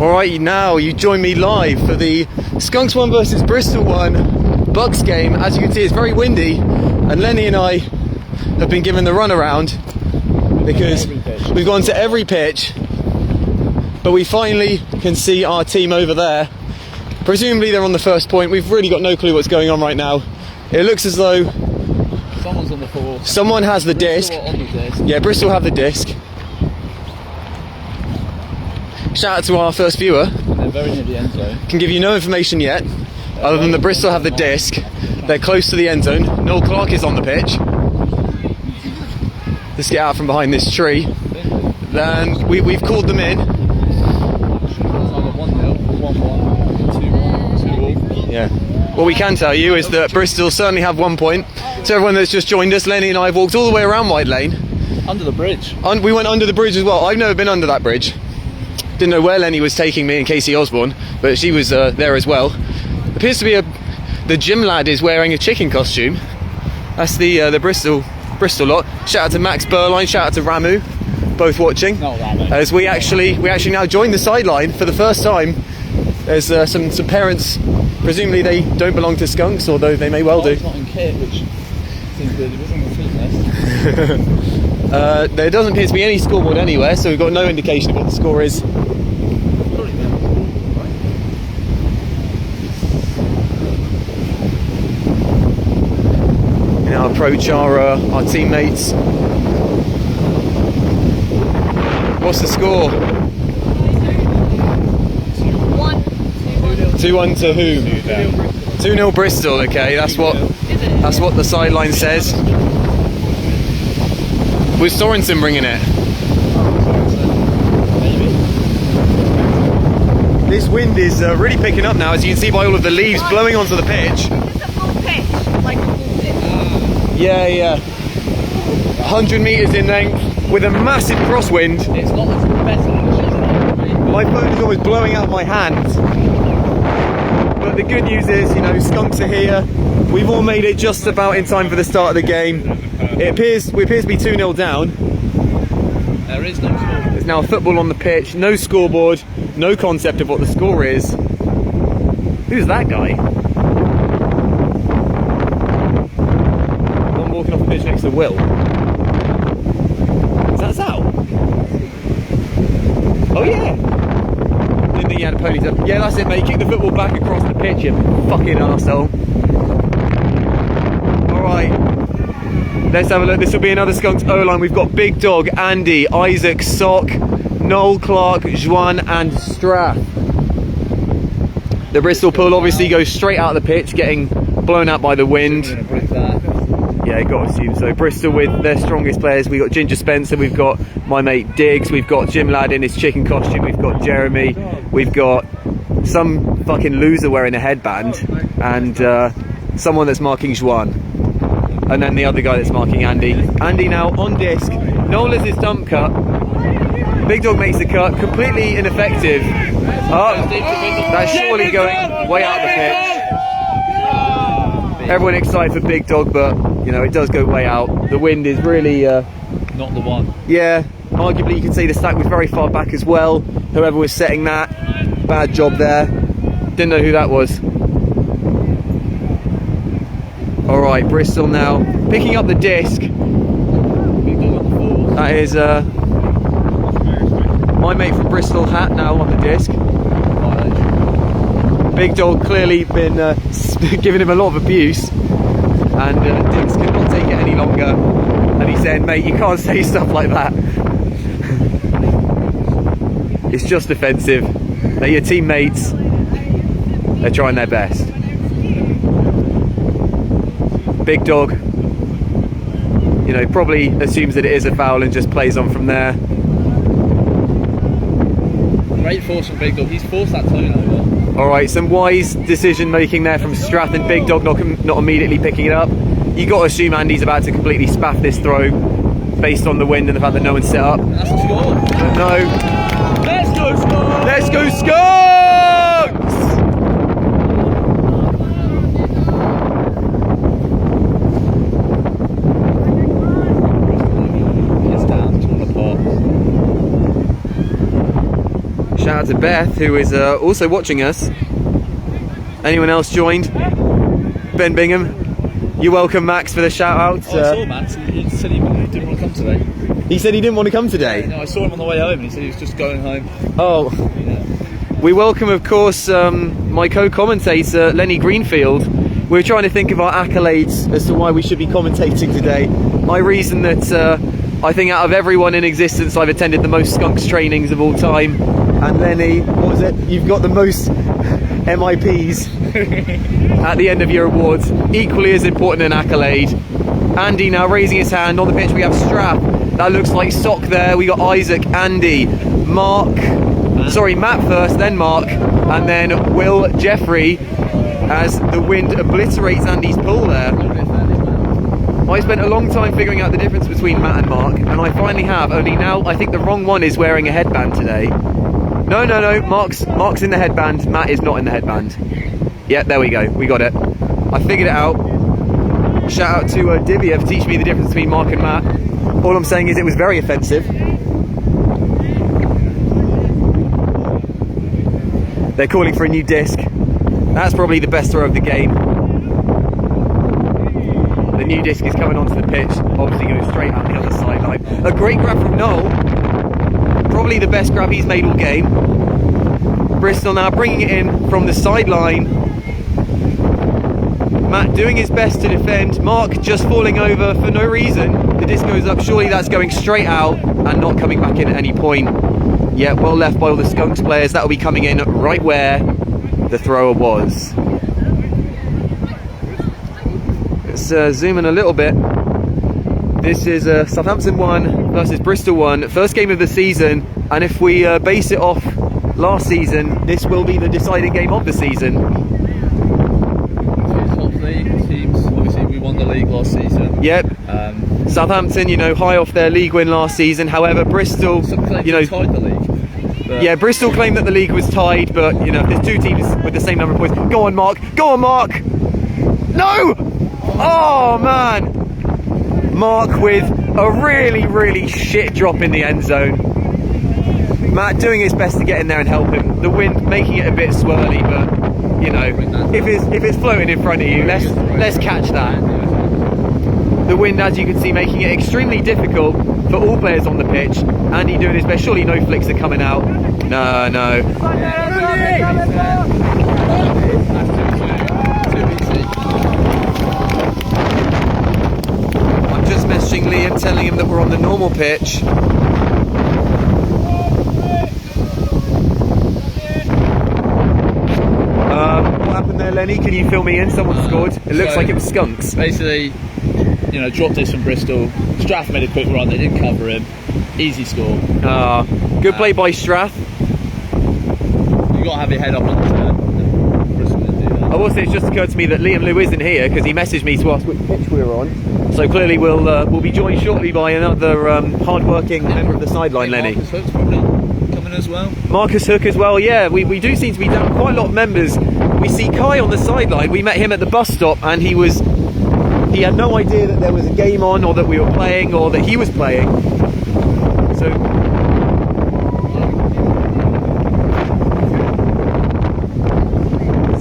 Alright, now you join me live for the Skunks 1 versus Bristol 1 BUCS game. As you can see, it's very windy, and Lenny and I have been given the runaround because we've gone to every pitch, but we finally can see our team over there. Presumably they're on the first point. We've really got no clue what's going on right now. It looks as though someone's on the floor. Someone has the disc. Yeah, Bristol have the disc. Shout out to our first viewer. They're very near the end zone. Can give you no information yet, other than the Bristol have the disc. They're close to the end zone. Noel Clark is on the pitch. Let's get out from behind this tree. Then we've called them in. Yeah. What we can tell you is that Bristol certainly have 1 point. So everyone that's just joined us, Lenny and I have walked all the way around White Lane. Under the bridge. We went under the bridge as well. I've never been under that bridge. Didn't know where Lenny was taking me and Casey Osborne, but she was there as well. Appears to be the gym lad is wearing a chicken costume. That's the Bristol lot. Shout out to Max Burline, shout out to Ramu, both watching. As we actually now join the sideline for the first time. There's some parents. Presumably they don't belong to Skunks, although they may well do. It's not in kit, which seems good. It wasn't a fitness. There doesn't appear to be any scoreboard anywhere, so we've got no indication of what the score is. We now approach our teammates. What's the score? 2-1 to who? 2-0 Bristol. Okay, that's what the sideline says. Was Sorensen bringing it? This wind is really picking up now, as you can see by all of the leaves blowing onto the pitch. It's a full pitch, like a full pitch. Yeah. 100 metres in length with a massive crosswind. It's not the best actually. My phone is always blowing out my hands. But the good news is, Skunks are here. We've all made it just about in time for the start of the game. We appears to be 2-0 down. There is no score. There's now football on the pitch, no scoreboard, no concept of what the score is. Who's that guy? One walking off the pitch next to Will. Is that Sal? Oh yeah! Didn't think he had a ponytail. Yeah, that's it, mate. Kick the football back across the pitch, you fucking arsehole. Alright. Let's have a look. This will be another Skunks O-line. We've got Big Dog, Andy, Isaac, Sock, Noel Clark, Juan and Strath. The Bristol pool obviously goes straight out of the pitch, getting blown out by the wind. Yeah, got to assume so. Bristol with their strongest players. We've got Ginger Spencer, we've got my mate Diggs, we've got Jim Ladd in his chicken costume, we've got Jeremy, we've got some fucking loser wearing a headband, and someone that's marking Juan. And then the other guy that's marking Andy. Andy now on disc. Noel is his dump cut. Big Dog makes the cut. Completely ineffective. Oh, that's surely going way out of the pitch. Everyone excited for Big Dog, but it does go way out. The wind is really not the one. Yeah, arguably you could say the stack was very far back as well. Whoever was setting that, bad job there. Didn't know who that was. Alright, Bristol now picking up the disc. That is my mate from Bristol, Hat, now on the disc. Big Dog clearly been giving him a lot of abuse, and Diggs could not take it any longer, and he's saying, mate, you can't say stuff like that. It's just offensive. They're your teammates. They're trying their best. Big Dog, probably assumes that it is a foul and just plays on from there. Great force from Big Dog. He's forced that turnover. Alright, some wise decision making there from Strath, and Big Dog not immediately picking it up. You got to assume Andy's about to completely spaff this throw based on the wind and the fact that no one's set up. That's a score. No. Let's go Skunks! Let's go Skunks! Shout out to Beth, who is also watching us. Anyone else joined? Ben Bingham. You're welcome, Max, for the shout out. I saw Max. He said he didn't want to come today. He said he didn't want to come today? No, I saw him on the way home and he said he was just going home. Oh. Yeah. We welcome, of course, my co-commentator, Lenny Greenfield. We're trying to think of our accolades as to why we should be commentating today. I reason that I think out of everyone in existence, I've attended the most skunks trainings of all time. And Lenny, what was it? You've got the most MIPs at the end of your awards. Equally as important an accolade. Andy now raising his hand. On the pitch we have Strap. That looks like Sock there. We got Isaac, Andy, Mark. Sorry, Matt first, then Mark, and then Will Jeffrey, as the wind obliterates Andy's pull there. I spent a long time figuring out the difference between Matt and Mark, and I finally have, only now I think the wrong one is wearing a headband today. No, Mark's in the headband, Matt is not in the headband. Yeah, there we go, we got it. I figured it out. Shout out to Divya for teaching me the difference between Mark and Matt. All I'm saying is it was very offensive. They're calling for a new disc. That's probably the best throw of the game. The new disc is coming onto the pitch. Obviously goes straight out the other sideline. A great grab from Noel. Probably the best grab he's made all game. Bristol now bringing it in from the sideline. Matt doing his best to defend. Mark just falling over for no reason. The disc goes up. Surely that's going straight out and not coming back in at any point. Yeah, well left by all the Skunks players. That will be coming in right where the thrower was. Let's zoom in a little bit. This is Southampton 1 versus Bristol 1. First game of the season. And if we base it off last season, this will be the deciding game of the season. Top league teams. Obviously, we won the league last season. Yep. Southampton, you know, high off their league win last season. However, Bristol, you know, tied the league. But yeah, Bristol claimed that the league was tied, but you know, if there's two teams with the same number of points. Go on, Mark! Go on, Mark! No! Oh man! Mark with a really shit drop in the end zone. Matt doing his best to get in there and help him. The wind making it a bit swirly, but you know, if it's floating in front of you, let's catch that. The wind, as you can see, making it extremely difficult for all players on the pitch. Andy doing his best. Surely no flicks are coming out. No. I'm just messaging Liam, telling him that we're on the normal pitch. What happened there, Lenny? Can you fill me in? Someone scored. It looks like it was Skunks. basically, you know, dropped this from Bristol. Strath made a quick run. They didn't cover him. Easy score. Good play by Strath. You got to have your head up on the turn. Bristol didn't do that. I will say, it's just occurred to me that Liam Lou isn't here because he messaged me to ask which pitch we were on. So clearly we'll be joined shortly by another hard-working member of the sideline, Lenny. Marcus Hook's probably coming as well. Marcus Hook as well, yeah. We do seem to be down quite a lot of members. We see Kai on the sideline. We met him at the bus stop and he had no idea that there was a game on or that we were playing or that he was playing. So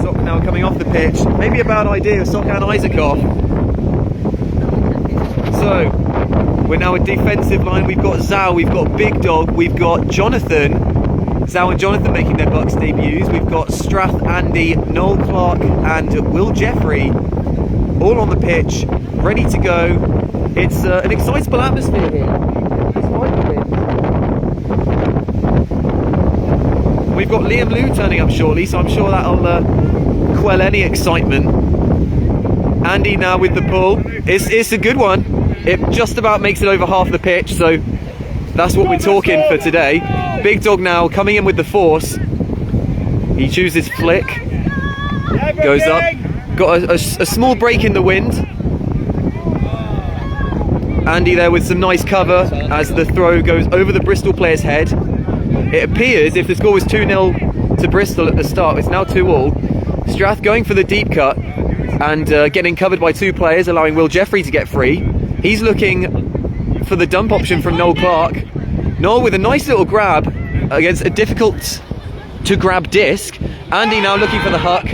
Sock now coming off the pitch. Maybe a bad idea, Sock and Isaac off. So we're now a defensive line. We've got Zhao, we've got Big Dog, we've got Jonathan. Zhao and Jonathan making their BUCS debuts. We've got Strath, Andy, Noel Clark and Will Jeffrey all on the pitch, ready to go. It's an excitable atmosphere here. Despite the wind. We've got Liam Lou turning up shortly, so I'm sure that'll quell any excitement. Andy now with the pull. It's a good one. It just about makes it over half the pitch, so that's what we're talking for today. Big Dog now coming in with the force. He chooses flick. Goes up. Got a small break in the wind. Andy there with some nice cover as the throw goes over the Bristol player's head. It appears, if the score was 2-0 to Bristol at the start, it's now 2-all. Strath going for the deep cut and getting covered by two players, allowing Will Jeffrey to get free. He's looking for the dump option from Noel Clark. Noel with a nice little grab against a difficult to grab disc. Andy now looking for the huck.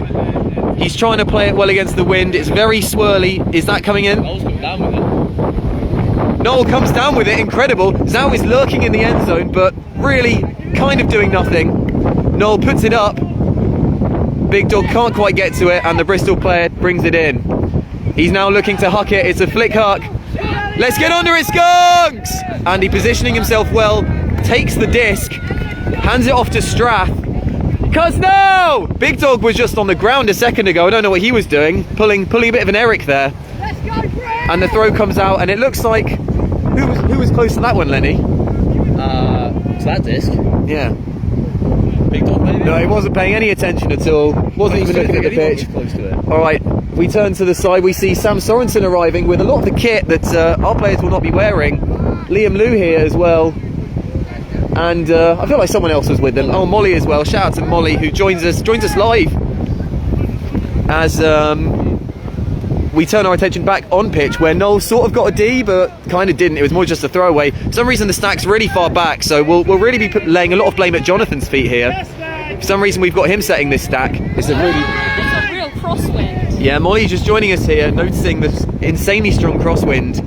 He's trying to play it well against the wind. It's very swirly. Is that coming in? Noel's coming down with it. Noel comes down with it. Incredible. Zhao is lurking in the end zone, but really kind of doing nothing. Noel puts it up. Big Dog can't quite get to it, and the Bristol player brings it in. He's now looking to huck it. It's a flick huck. Let's get under it, Skunks! Andy positioning himself well, takes the disc, hands it off to Strath. Cuz no! Big Dog was just on the ground a second ago. I don't know what he was doing, pulling a bit of an Eric there. And the throw comes out, and it looks like who was close to that one, Lenny? To that disc. Yeah. Big Dog maybe? No, he wasn't paying any attention at all. Wasn't even looking at the pitch. Close to it. All right, we turn to the side. We see Sam Sorensen arriving with a lot of the kit that our players will not be wearing. Liam Liu here as well. And I feel like someone else was with them. Oh, Molly as well. Shout out to Molly, who joins us live as we turn our attention back on pitch, where Noel sort of got a D, but kind of didn't. It was more just a throwaway. For some reason, the stack's really far back, so we'll really be laying a lot of blame at Jonathan's feet here. For some reason, we've got him setting this stack. It's a real crosswind. Yeah, Molly just joining us here, noticing this insanely strong crosswind.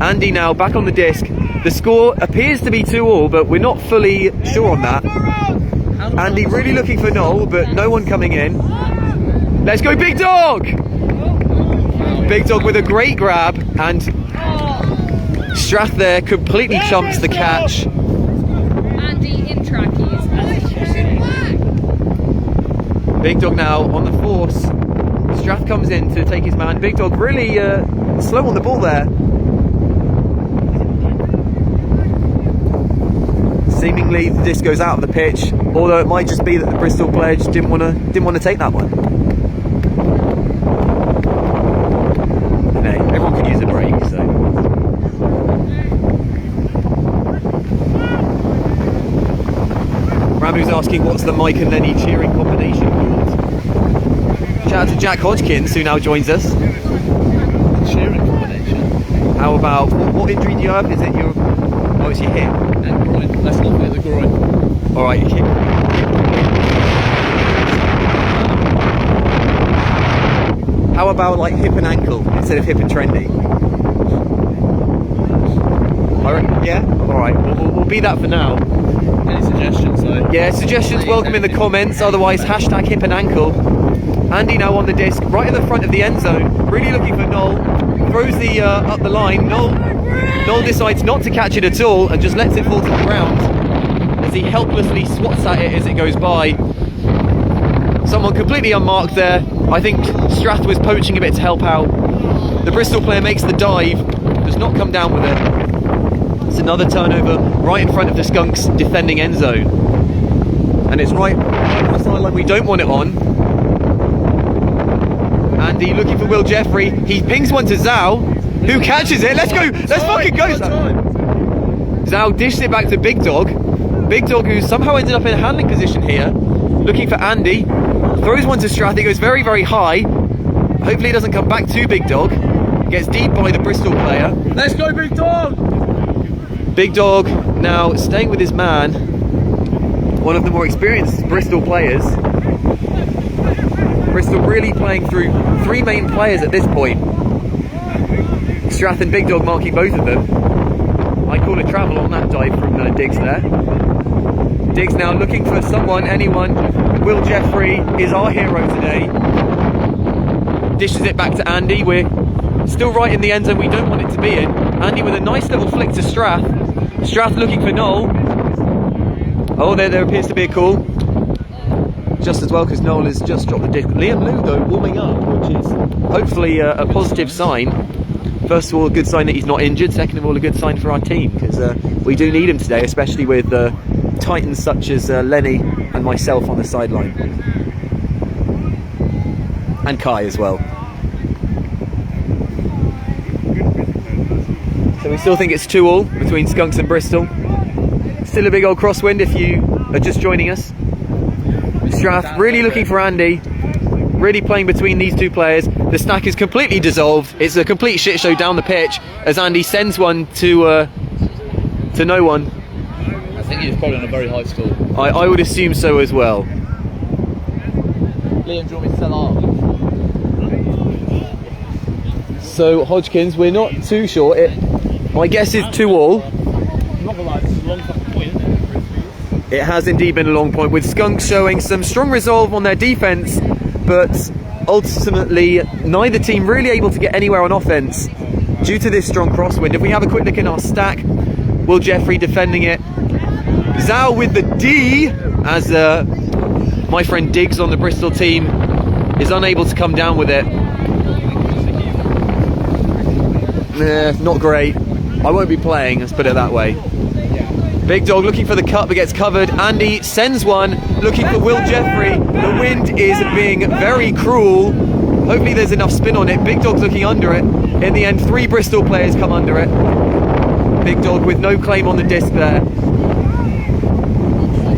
Andy now back on the disc. The score appears to be 2-2, but we're not fully sure on that. Andy really looking for Noel, but no one coming in. Let's go, Big Dog! Big Dog with a great grab, and Strath there completely chumps the catch. Andy in trackies. Big Dog now on the force. Strath comes in to take his man. Big Dog really slow on the ball there. Seemingly the disc goes out of the pitch, although it might just be that the Bristol player just didn't want to take that one. Hey, everyone could use a break, so. Ramu's asking what's the Mike and Lenny cheering combination called. Shout out to Jack Hodgkins, who now joins us. Cheering combination. How about, what injury do you have? Is it your, oh, it's your hip? And groin. Let's not forget the groin. Alright, your hip. How about like hip and ankle instead of hip and trendy? Yeah? Alright, we'll be that for now. Any suggestions though? Yeah, suggestions welcome in the comments, otherwise hashtag hip and ankle. Andy now on the disc, right at the front of the end zone, really looking for Noel, throws the up the line. Noel decides not to catch it at all and just lets it fall to the ground as he helplessly swats at it as it goes by. Someone completely unmarked there. I think Strath was poaching a bit to help out. The Bristol player makes the dive, does not come down with it. It's another turnover right in front of the Skunks' defending end zone. And it's right on the sideline we don't want it on. Andy looking for Will Jeffrey. He pings one to Zhao, who catches it. Let's go. Let's fucking go. Zhao dishes it back to Big Dog. Big Dog, who somehow ended up in a handling position here, looking for Andy. Throws one to Strath. It goes very, very high. Hopefully it doesn't come back to Big Dog. Gets deep by the Bristol player. Let's go, Big Dog! Big Dog now staying with his man. One of the more experienced Bristol players. Bristol really playing through three main players at this point. Strath and Big Dog marking both of them. I call it travel on that dive from Diggs there. Diggs now looking for someone, anyone. Will Jeffrey is our hero today. Dishes it back to Andy. We're still right in the end zone we don't want it to be in. Andy with a nice little flick to Strath. Strath looking for Noel. Oh, there appears to be a call. Just as well, because Noel has just dropped the disc. Liam Liu, though, warming up, which is hopefully a positive sign. First of all, a good sign that he's not injured. Second of all, a good sign for our team, because we do need him today, especially with titans such as Lenny and myself on the sideline. And Kai as well. So we still think it's 2-2 between Skunks and Bristol. Still a big old crosswind if you are just joining us. Strath really looking for Andy. Really playing between these two players. The stack is completely dissolved. It's a complete shit show down the pitch as Andy sends one to no one. think he was probably on a very high stall. I would assume so as well. Liam, do you want me to sell out? So Hodgkins, we're not too sure. My guess is 2-all. I'm not gonna lie, it's a long fucking point, isn't it? It has indeed been a long point, with Skunks showing some strong resolve on their defence, but ultimately neither team really able to get anywhere on offence due to this strong crosswind. If we have a quick look in our stack, Will Jeffrey defending it. Zhao with the D, as my friend Diggs on the Bristol team is unable to come down with it. Not great. I won't be playing, let's put it that way. Big Dog looking for the cut but gets covered. Andy sends one, looking for Will Jeffrey. The wind is being very cruel. Hopefully there's enough spin on it. Big Dog's looking under it. In the end, 3 Bristol players come under it. Big Dog with no claim on the disc there.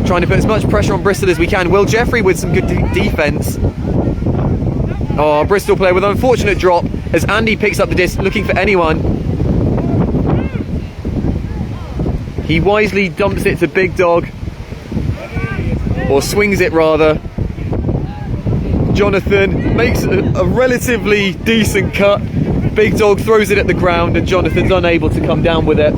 Trying to put as much pressure on Bristol as we can. Will Jeffrey with some good defence. Oh, Bristol player with an unfortunate drop as Andy picks up the disc looking for anyone. He wisely dumps it to Big Dog, or swings it rather. Jonathan makes a relatively decent cut. Big Dog throws it at the ground and Jonathan's unable to come down with it.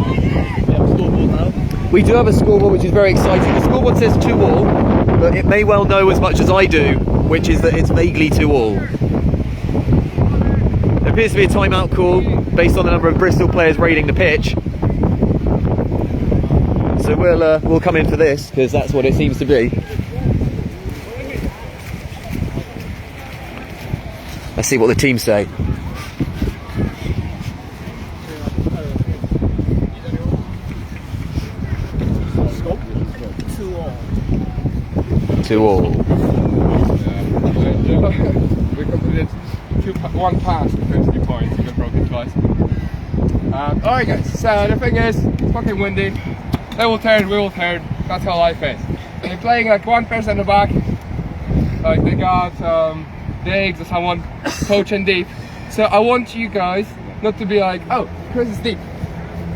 We do have a scoreboard, which is very exciting. The scoreboard says 2-all, but it may well know as much as I do, which is that it's vaguely 2-all. There appears to be a timeout call based on the number of Bristol players raiding the pitch. So we'll come in for this, because that's what it seems to be. Let's see what the teams say. Two all. We completed one pass for 50 points and broke it twice. Alright guys, so the thing is, it's fucking windy. They will turn, we will turn. That's how life is. And you're playing like one person in the back, like they got Diggs or someone coaching deep. So I want you guys not to be like, oh, Chris is deep,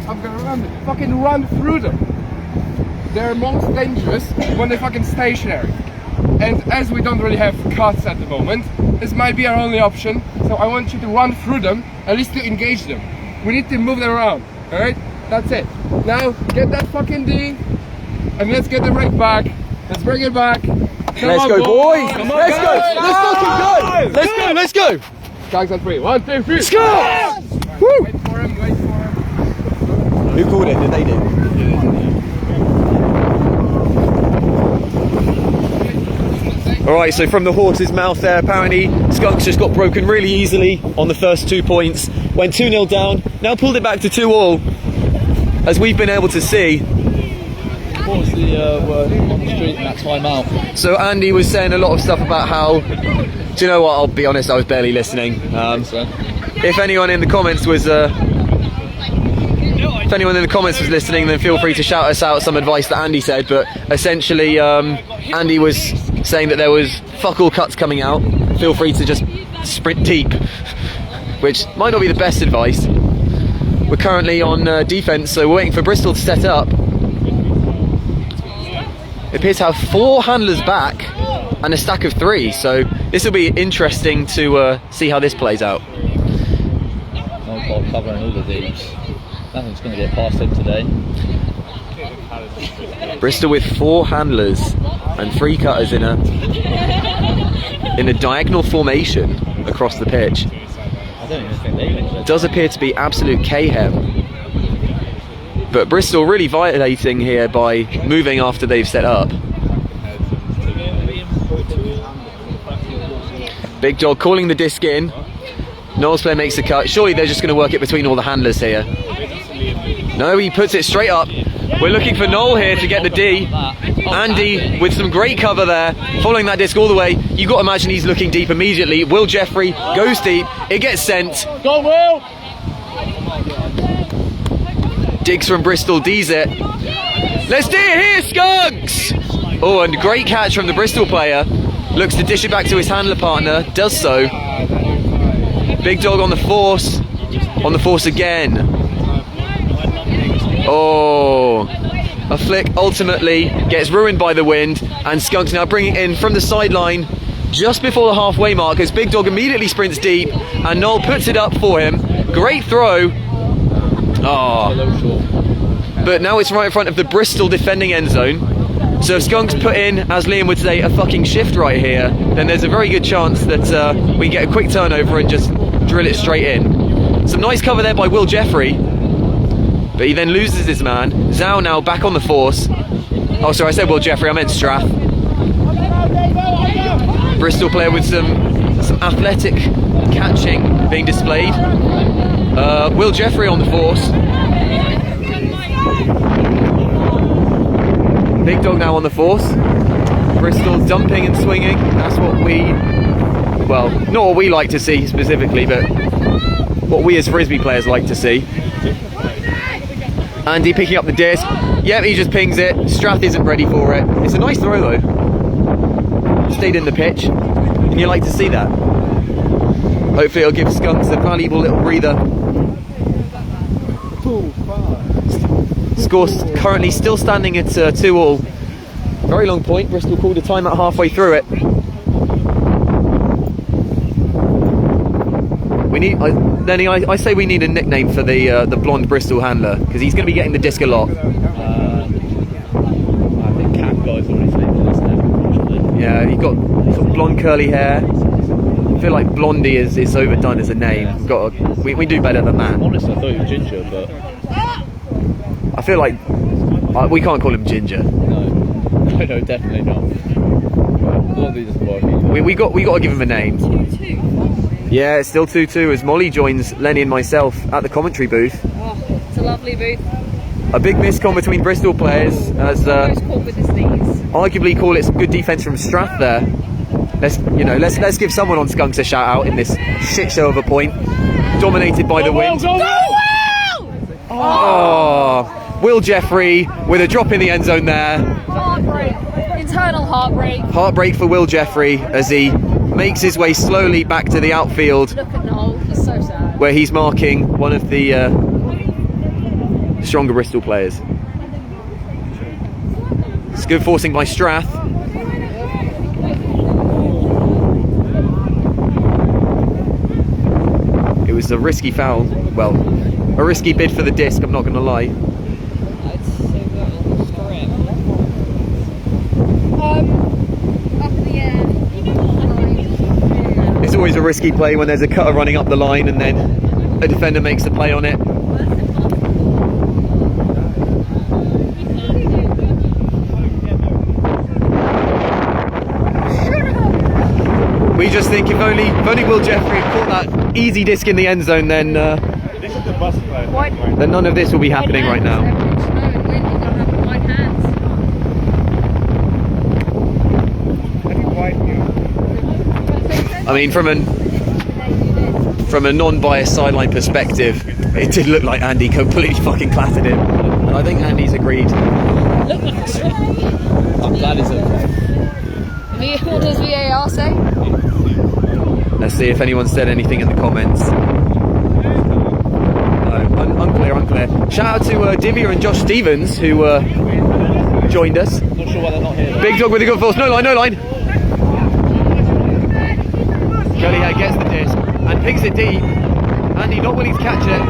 I'm gonna run them. Fucking run through them. They're most dangerous when they're fucking stationary. And as we don't really have cuts at the moment, this might be our only option. So I want you to run through them, at least to engage them. We need to move them around, alright? That's it. Now, get that fucking D, and let's get the break back. Let's bring it back. Let's go, boys! Let's go! Let's fucking go! Let's go, let's go! Counts on 3. 1, 2, 3. Let's go! Woo! Wait for him, wait for him. Who called it? Did they do? Alright, so from the horse's mouth there, apparently Skunks just got broken really easily on the first 2 points. Went 2-0 down, now pulled it back to 2-all. As we've been able to see. What was the word on the street in that time out? So Andy was saying a lot of stuff about how, do you know what, I'll be honest, I was barely listening. If anyone in the comments was listening, then feel free to shout us out some advice that Andy said, but essentially Andy was saying that there was fuck all cuts coming out, feel free to just sprint deep, which might not be the best advice. We're currently on defence, so we're waiting for Bristol to set up. It appears to have 4 handlers back and a stack of 3, so this will be interesting to see how this plays out. No point covering all the Ds. Nothing's going to get past him today. Bristol with 4 handlers and 3 cutters in a diagonal formation across the pitch. I don't even think they think It does appear to be absolute mayhem. But Bristol really violating here by moving after they've set up. Big Dog calling the disc in. Noel's player makes a cut. Surely they're just going to work it between all the handlers here. No, he puts it straight up. We're looking for Noel here to get the D. Andy with some great cover there, following that disc all the way. You've got to imagine he's looking deep immediately. Will Jeffrey goes deep. It gets sent. Go, Will! Diggs from Bristol D's it. Let's do it here, Skunks! Oh, and great catch from the Bristol player. Looks to dish it back to his handler partner. Does so. Big Dog on the force. On the force again. Oh. A flick ultimately gets ruined by the wind, and Skunks now bringing it in from the sideline just before the halfway mark as Big Dog immediately sprints deep and Noel puts it up for him. Great throw. But now it's right in front of the Bristol defending end zone. So if Skunks put in, as Liam would say, a fucking shift right here, then there's a very good chance that we get a quick turnover and just drill it straight in. Some nice cover there by Will Jeffrey, but he then loses his man. Zhao now back on the force. Oh, sorry, I said Will Jeffrey, I meant Strath. Bristol player with some athletic catching being displayed. Will Jeffrey on the force. Big Dog now on the force. Bristol dumping and swinging. That's what we, well, not what we like to see specifically, but what we as Frisbee players like to see. Andy picking up the disc. Yep, he just pings it. Strath isn't ready for it. It's a nice throw though. Stayed in the pitch, and you like to see that. Hopefully it'll give Skunks a valuable little breather. Score currently still standing at 2-2. Very long point. Bristol called a timeout halfway through it. We need, Lenny, I say we need a nickname for the blonde Bristol handler, because he's going to be getting the disc a lot. I think Cat Guy's already named this now. Yeah, he's got sort of blonde curly hair. I feel like Blondie is overdone as a name. We do better than that. Honestly, I thought he was Ginger, but I feel like we can't call him Ginger. no, definitely not. Blondie doesn't work either. We got to give him a name. Yeah, it's still 2-2 as Molly joins Lenny and myself at the commentary booth. Oh, it's a lovely booth. A big miscon between Bristol players as arguably call it some good defence from Strath there. Let's give someone on Skunks a shout out in this shit show of a point, dominated by the wind. Oh, Will Jeffrey with a drop in the end zone there. Heartbreak, internal heartbreak. Heartbreak for Will Jeffrey as he makes his way slowly back to the outfield. Look at Noel, he's so sad. Where he's marking one of the stronger Bristol players. It's good forcing by Strath. It was a risky foul. Well, a risky bid for the disc, I'm not going to lie. Up in the air. It's always a risky play when there's a cutter running up the line and then a defender makes the play on it. We just think if only Will Jeffrey had caught that easy disc in the end zone, then none of this will be happening right now. I mean, from a non-biased sideline perspective, it did look like Andy completely fucking clattered him. And I think Andy's agreed. I'm glad it's okay. What does VAR say? Let's see if anyone said anything in the comments. No, unclear. Shout out to Divya and Josh Stevens who joined us. Not sure why they're not here. Big Dog with a good force. No line. Curlyhead gets the disc and picks it deep. Andy not willing to catch it.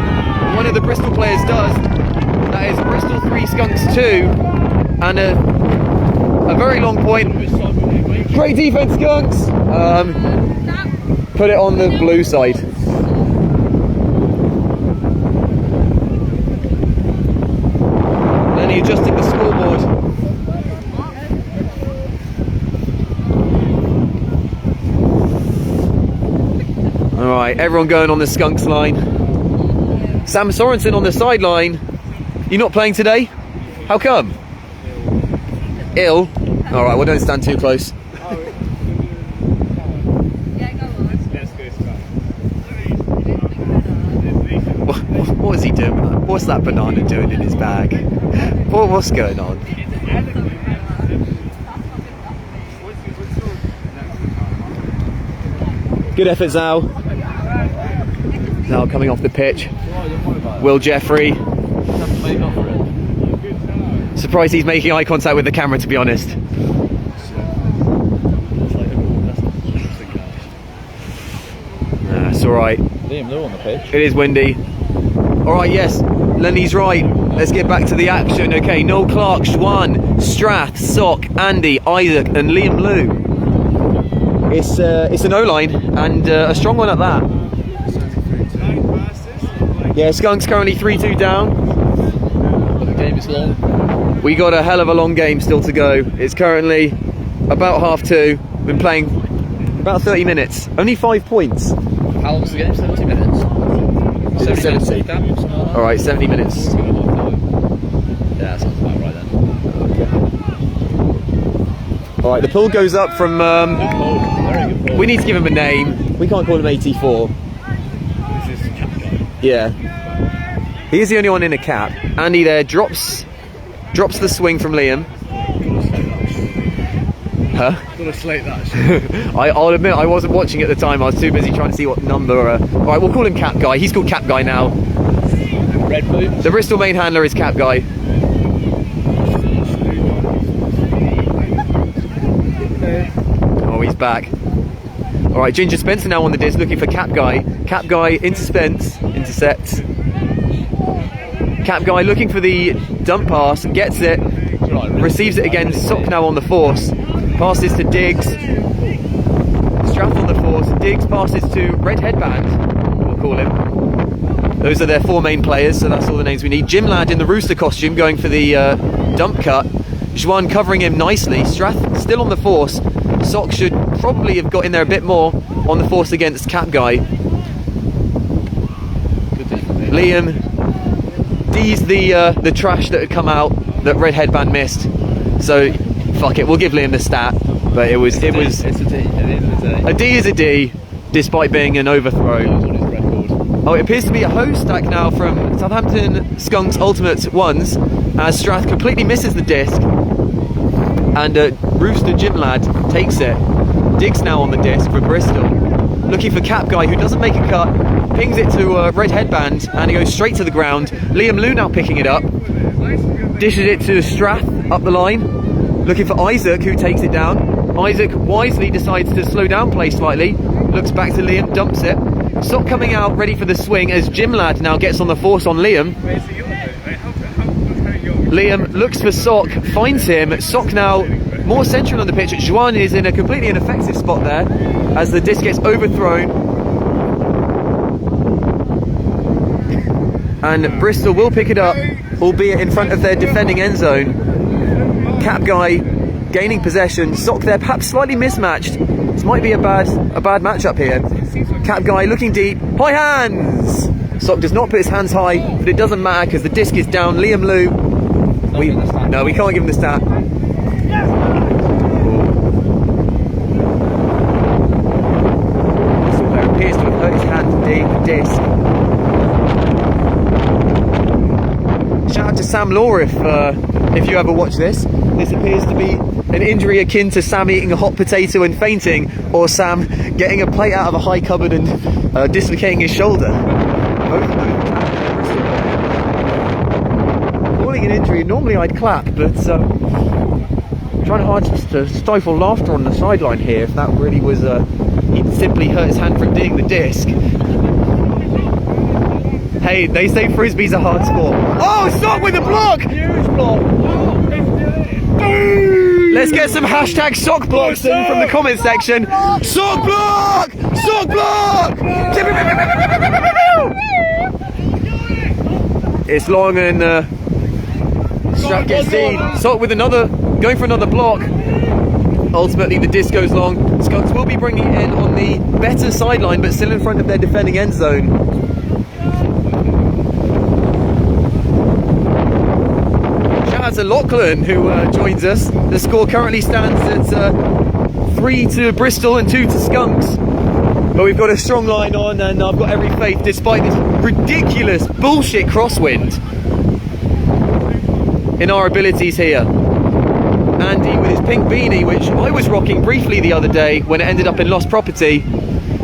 One of the Bristol players does. That is Bristol 3, Skunks 2. And a very long point. Great defense, Skunks. Put it on the blue side. Then he adjusted the scoreboard. Alright, everyone going on the Skunks line. Sam Sorensen on the sideline. You not playing today? How come? Ill? Alright, well don't stand too close. What is he doing? What's that banana doing in his bag? What's going on? Good effort, Zhao. Zhao coming off the pitch. Will Jeffrey. Surprised he's making eye contact with the camera, to be honest. Nah, it's alright. Liam, they're on the pitch. It is windy. Alright, yes, Lenny's right. Let's get back to the action. Okay, Noel Clark, Schwan, Strath, Sock, Andy, Isaac, and Liam Lou. It's an O-line, and a strong one at that. Yeah, Skunks currently 3-2 down. But the game is long. We got a hell of a long game still to go. It's currently about 2:30. Been playing about 30 minutes. Only 5 points. How long's the game? 70 minutes? 70. Alright, 70 minutes. Yeah, that sounds about right then. Alright, the pull goes up from... Very good ball. we need to give him a name. We can't call him 84. This is Cap Guy. Yeah. He is the only one in a cap. Andy there drops the swing from Liam. Huh? Gotta slate that shit. I'll admit I wasn't watching at the time. I was too busy trying to see what number. Alright, we'll call him Cap Guy. He's called Cap Guy now. Red boots. The Bristol main handler is Cap Guy. Oh, he's back. Alright, Ginger Spencer now on the disc looking for Cap Guy. Cap Guy into Spence. Intercepts. Cap Guy looking for the dump pass. Gets it. Receives it again. Sock now on the force. Passes to Diggs. Strath on the force. Diggs passes to Red Headband, we'll call him. Those are their 4 main players, so that's all the names we need. Jim Ladd in the rooster costume going for the dump cut. Juan covering him nicely. Strath still on the force. Sock should probably have got in there a bit more on the force against Cap Guy. Liam D's the trash that had come out that Red Headband missed. So fuck it, we'll give Liam the stat. But it was It's a D at the end of the day. a D is a D, despite being an overthrow. That's on his record. Oh, it appears to be a hose stack now from Southampton Skunks Ultimate Ones, as Strath completely misses the disc, and Rooster Jim Ladd takes it. Diggs now on the disc for Bristol, looking for Cap Guy, who doesn't make a cut, pings it to Red Headband, and he goes straight to the ground. Liam Lou now picking it up, dishes it to Strath up the line, looking for Isaac, who takes it down. Isaac wisely decides to slow down play slightly, looks back to Liam, dumps it. Sock coming out ready for the swing as Jim Ladd now gets on the force on Liam. Liam looks for Sock, finds him. Sock now more central on the pitch. Juan is in a completely ineffective spot there as the disc gets overthrown. And Bristol will pick it up, albeit in front of their defending end zone. Cap Guy gaining possession. Sock there perhaps slightly mismatched. This might be a bad matchup here. Cap Guy looking deep. High hands! Sock does not put his hands high, but it doesn't matter because the disc is down. Liam Lou. No, we can't give him the stat. There appears to have hurt his hand deep disc. Shout out to Sam Law if you ever watch this. This appears to be an injury akin to Sam eating a hot potato and fainting, or Sam getting a plate out of a high cupboard and dislocating his shoulder. Calling an injury, normally I'd clap, but trying hard to stifle laughter on the sideline here if that really was he'd simply hurt his hand from digging the disc. Hey, they say Frisbee's a hard sport. Oh, Sock with a block! Huge block! Let's get some hashtag Sock blocks in from the comment section. Sock block! Sock block! It's long and Strap gets seen. Sock with going for another block. Ultimately the disc goes long. Skunks will be bringing it in on the better sideline, but still in front of their defending end zone. To Lachlan, who joins us. The score currently stands at 3 to Bristol and 2 to Skunks. But we've got a strong line on, and I've got every faith, despite this ridiculous bullshit crosswind, in our abilities here. Andy with his pink beanie, which I was rocking briefly the other day when it ended up in lost property.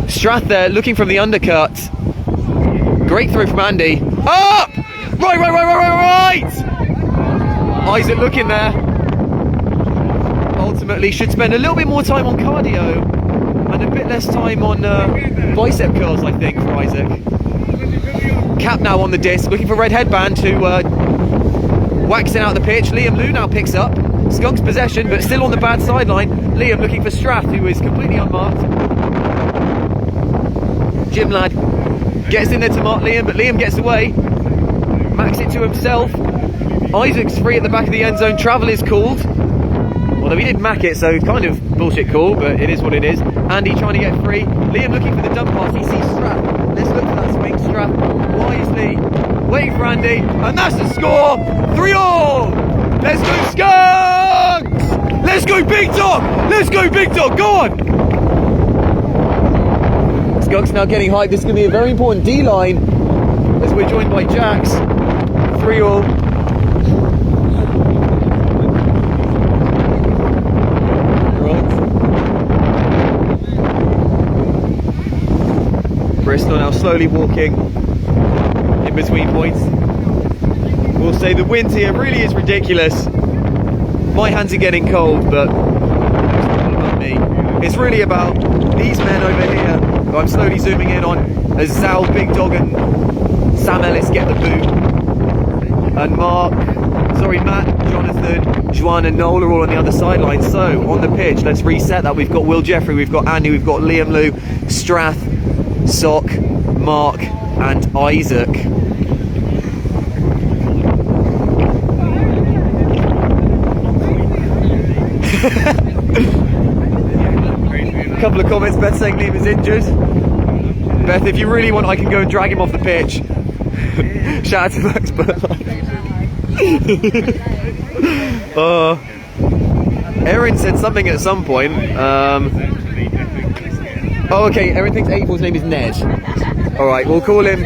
Strath there looking from the undercut. Great throw from Andy. Up! Right! Isaac looking there. Ultimately should spend a little bit more time on cardio and a bit less time on bicep curls, I think, for Isaac. Cap now on the disc, looking for Red Headband to wax it out the pitch. Liam Lou now picks up. Skunk's possession, but still on the bad sideline. Liam looking for Strath, who is completely unmarked. Jim Lad gets in there to mark Liam, but Liam gets away. Max it to himself. Isaac's free at the back of the end zone. Travel is called. Although he did mack it, so kind of bullshit call, but it is what it is. Andy trying to get free. Liam looking for the dump pass. He sees Strath. Let's look for that swing. Strath wisely waiting for Andy, and that's the score. 3-all. Let's go Skunks! Let's go Big Dog! Let's go Big Dog! Go on! Skunks now getting hyped. This is going to be a very important D-line as we're joined by Jax. 3-all. Bristol now slowly walking in between points. We'll say the wind here really is ridiculous. My hands are getting cold, but it's not about me. It's really about these men over here who I'm slowly zooming in on as Zal, Big Dog and Sam Ellis get the boot. And Matt, Jonathan, Juan and Noel are all on the other sideline. So on the pitch, let's reset that. We've got Will Jeffrey, we've got Andy, we've got Liam Lou, Strath, Sock, Mark and Isaac. A couple of comments, Beth saying Liam is injured. Beth, if you really want, I can go and drag him off the pitch. Shout out to Max Burlight. Erin said something at some point. Oh, okay. Erin thinks 84's name is Ned. All right, we'll call him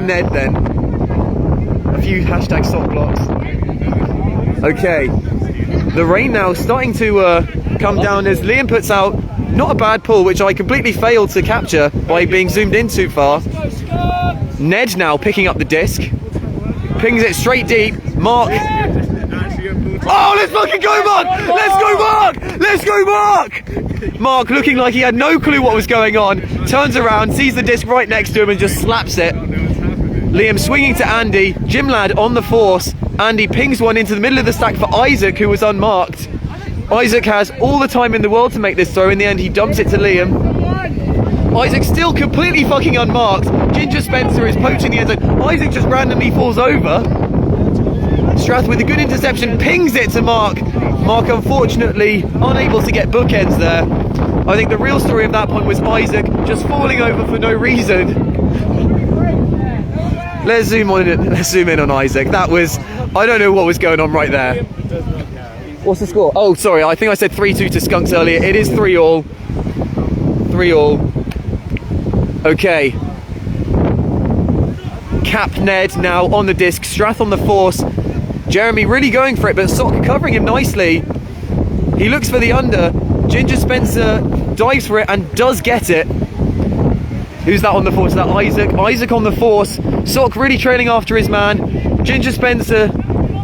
Ned then. A few hashtag sock blocks. Okay. The rain now starting to come down as Liam puts out not a bad pull, which I completely failed to capture by being zoomed in too far. Ned now picking up the disc, pings it straight deep. Mark. Oh, let's fucking go, Mark! Let's go, Mark! Let's go, Mark! Mark looking like he had no clue what was going on, turns around, sees the disc right next to him and just slaps it. Liam swinging to Andy, Jim Lad on the force. Andy pings one into the middle of the stack for Isaac, who was unmarked. Isaac has all the time in the world to make this throw. In the end, he dumps it to Liam. Isaac still completely fucking unmarked. Ginger Spencer is poaching the end zone. Isaac just randomly falls over. Strath with a good interception pings it to Mark. Mark unfortunately unable to get bookends there. I think the real story of that point was Isaac just falling over for no reason. Let's zoom in on Isaac. That was, I don't know what was going on right there. What's the score? Oh, sorry, I think I said 3-2 to Skunks earlier. It is 3-all. 3-all. Okay. Cap Ned now on the disc. Strath on the force. Jeremy really going for it, but Sock covering him nicely. He looks for the under. Ginger Spencer dives for it and does get it. Who's that on the force? Is that Isaac? Isaac on the force. Sock really trailing after his man. Ginger Spencer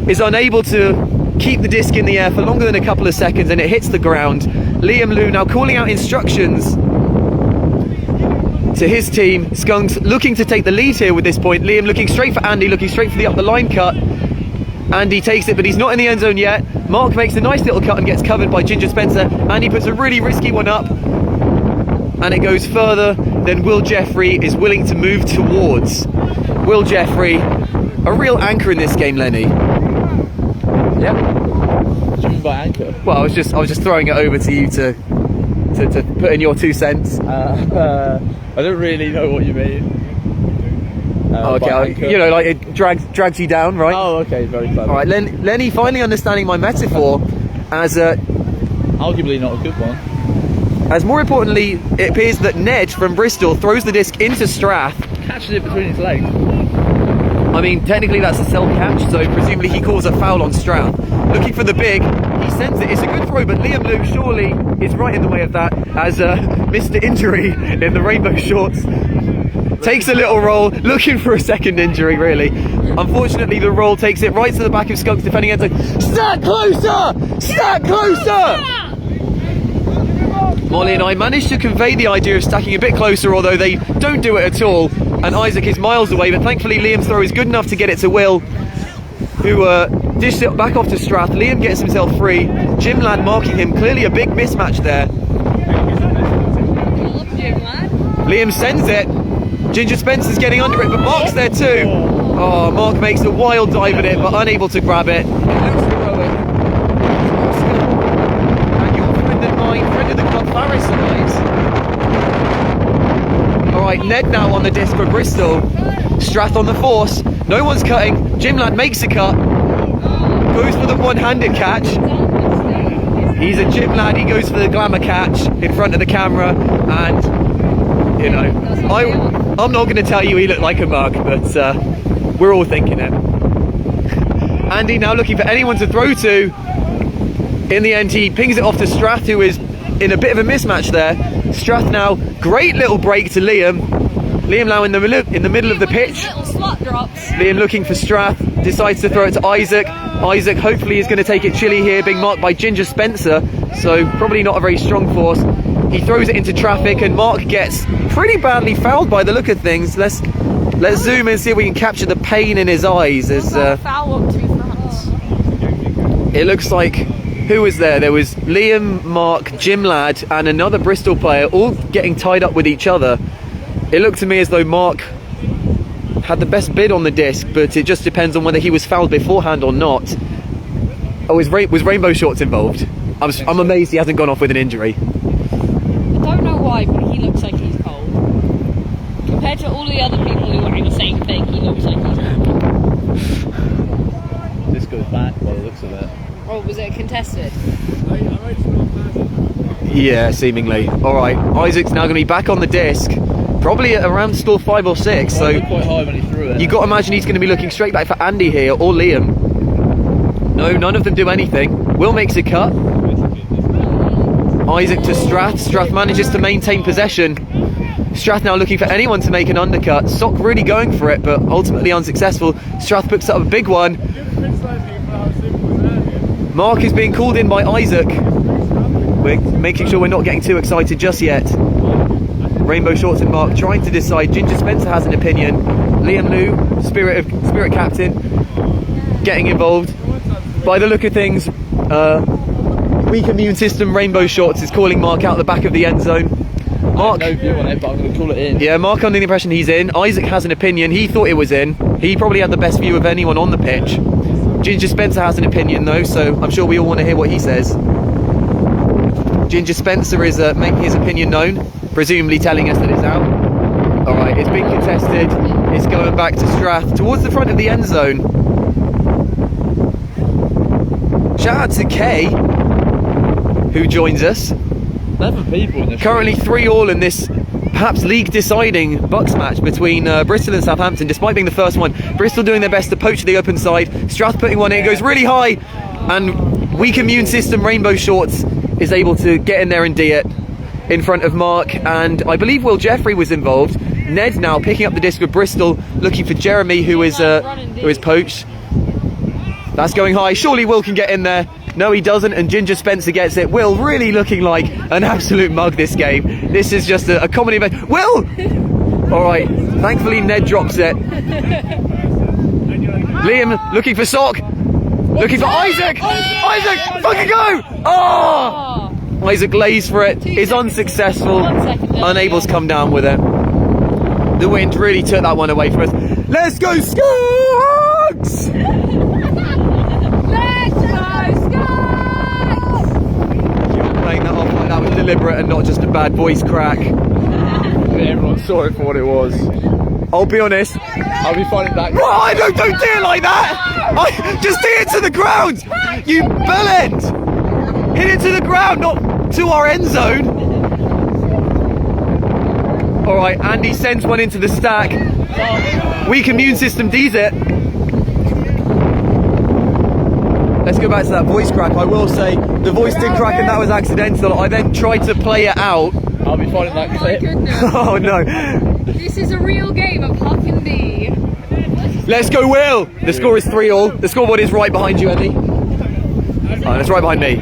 is unable to keep the disc in the air for longer than a couple of seconds and it hits the ground. Liam Lou now calling out instructions to his team. Skunks looking to take the lead here with this point. Liam looking straight for Andy, looking straight for the up the line cut. Andy takes it, but he's not in the end zone yet. Mark makes a nice little cut and gets covered by Ginger Spencer. Andy puts a really risky one up, and it goes further than Will Jeffrey is willing to move towards. Will Jeffrey, a real anchor in this game, Lenny. Yep. What do you mean by anchor? Well, I was just throwing it over to you to put in your 2 cents. I don't really know what you mean. Okay, you know, like it drags you down, right? Oh, okay, very clever. All right, Lenny finally understanding my metaphor as arguably not a good one. As more importantly, it appears that Ned from Bristol throws the disc into Strath. Catches it between his legs. I mean, technically that's a self-catch, so presumably he calls a foul on Strath. Looking for the big, he sends it. It's a good throw, but Liam Lou surely is right in the way of that as Mr. Injury in the rainbow shorts. takes a little roll, looking for a second injury, really. Unfortunately, the roll takes it right to the back of Skunk's defending end zone. Stack closer! Stack closer! Molly and I managed to convey the idea of stacking a bit closer, although they don't do it at all. And Isaac is miles away, but thankfully Liam's throw is good enough to get it to Will, who dished it back off to Strath. Liam gets himself free. Jim Ladd marking him, clearly a big mismatch there. Liam sends it. Ginger Spencer's getting under it, but Mark's there too. Oh, Mark makes a wild dive at it, but unable to grab it. It looks heroic. And your friend and mine, friend of the club, Faris arrives. Alright, Ned now on the disc for Bristol. Strath on the force. No one's cutting. Jim Ladd makes a cut. Goes for the one-handed catch. He's a Jim Ladd. He goes for the glamour catch in front of the camera. And, you know, I'm not going to tell you he looked like a mug, but we're all thinking it. Andy now looking for anyone to throw to. In the end, he pings it off to Strath, who is in a bit of a mismatch there. Strath now, great little break to Liam. Liam now in the middle of the pitch. Liam looking for Strath, decides to throw it to Isaac. Isaac hopefully is going to take it chilly here, being marked by Ginger Spencer, so probably not a very strong force. He throws it into traffic and Mark gets pretty badly fouled by the look of things. Let's zoom in and see if we can capture the pain in his eyes. As foul up to France. it looks like, who was there? There was Liam, Mark, Jim Ladd and another Bristol player all getting tied up with each other. It looked to me as though Mark had the best bid on the disc, but it just depends on whether he was fouled beforehand or not. Oh, was Rainbow Shorts involved? I'm amazed he hasn't gone off with an injury. I don't know why, but he looks like he's cold. Compared to all the other people who are doing the same thing, he looks like he's cold. This goes back by the looks of it. Oh, was it contested? Yeah, seemingly. Alright, Isaac's now going to be back on the disc, probably at around stall 5 or 6, so quite high when he threw it. you got to imagine he's going to be looking straight back for Andy here, or Liam. No, none of them do anything. Will makes a cut. Isaac to Strath. Strath manages to maintain possession. Strath now looking for anyone to make an undercut. Sock really going for it, but ultimately unsuccessful. Strath picks up a big one. Mark is being called in by Isaac. We're making sure we're not getting too excited just yet. Rainbow Shorts and Mark trying to decide. Ginger Spencer has an opinion. Liam Liu, spirit captain, getting involved. By the look of things, weak immune system Rainbow Shorts is calling Mark out the back of the end zone. Mark, no view on it, but I'm going to call it in. Yeah, Mark under the impression he's in. Isaac has an opinion. He thought it was in. He probably had the best view of anyone on the pitch. Ginger Spencer has an opinion though, so I'm sure we all want to hear what he says. Ginger Spencer is making his opinion known, presumably telling us that it's out. Alright, it's been contested. It's going back to Strath, towards the front of the end zone. Shout out to Kay, who joins us. 11 people in this. Currently 3-3 in this perhaps league deciding BUCS match between Bristol and Southampton, despite being the first one. Bristol doing their best to poach the open side. Strath putting one in, it goes really high, and weak immune system Rainbow Shorts is able to get in there and D it in front of Mark, and I believe Will Jeffrey was involved. Ned now picking up the disc with Bristol, looking for Jeremy, who is poached. That's going high. Surely Will can get in there. No, he doesn't, and Ginger Spencer gets it. Will really looking like an absolute mug this game. This is just a comedy event. Will! Alright, thankfully Ned drops it. Liam looking for Sock. Looking for Isaac! Isaac! Fucking go! Oh! Isaac lays for it. Is unsuccessful. Unable to come down with it. The wind really took that one away from us. Let's go Skunks! Playing that off like that was deliberate and not just a bad voice crack. Everyone saw it for what it was. I'll be honest. I'll be finding that. What? Don't do it like that! Just hit it to the ground! You bellend! Hit it to the ground, not to our end zone! Alright, Andy sends one into the stack. Weak immune system D's it. Let's go back to that voice crack. I will say, the voice did crack and that was accidental. I then tried to play it out. I'll be finding that clip. Oh no. This is a real game of Huck and Bee. Let's go, Will! The score is 3-all. The scoreboard is right behind you, Andy. Oh, it's right behind me.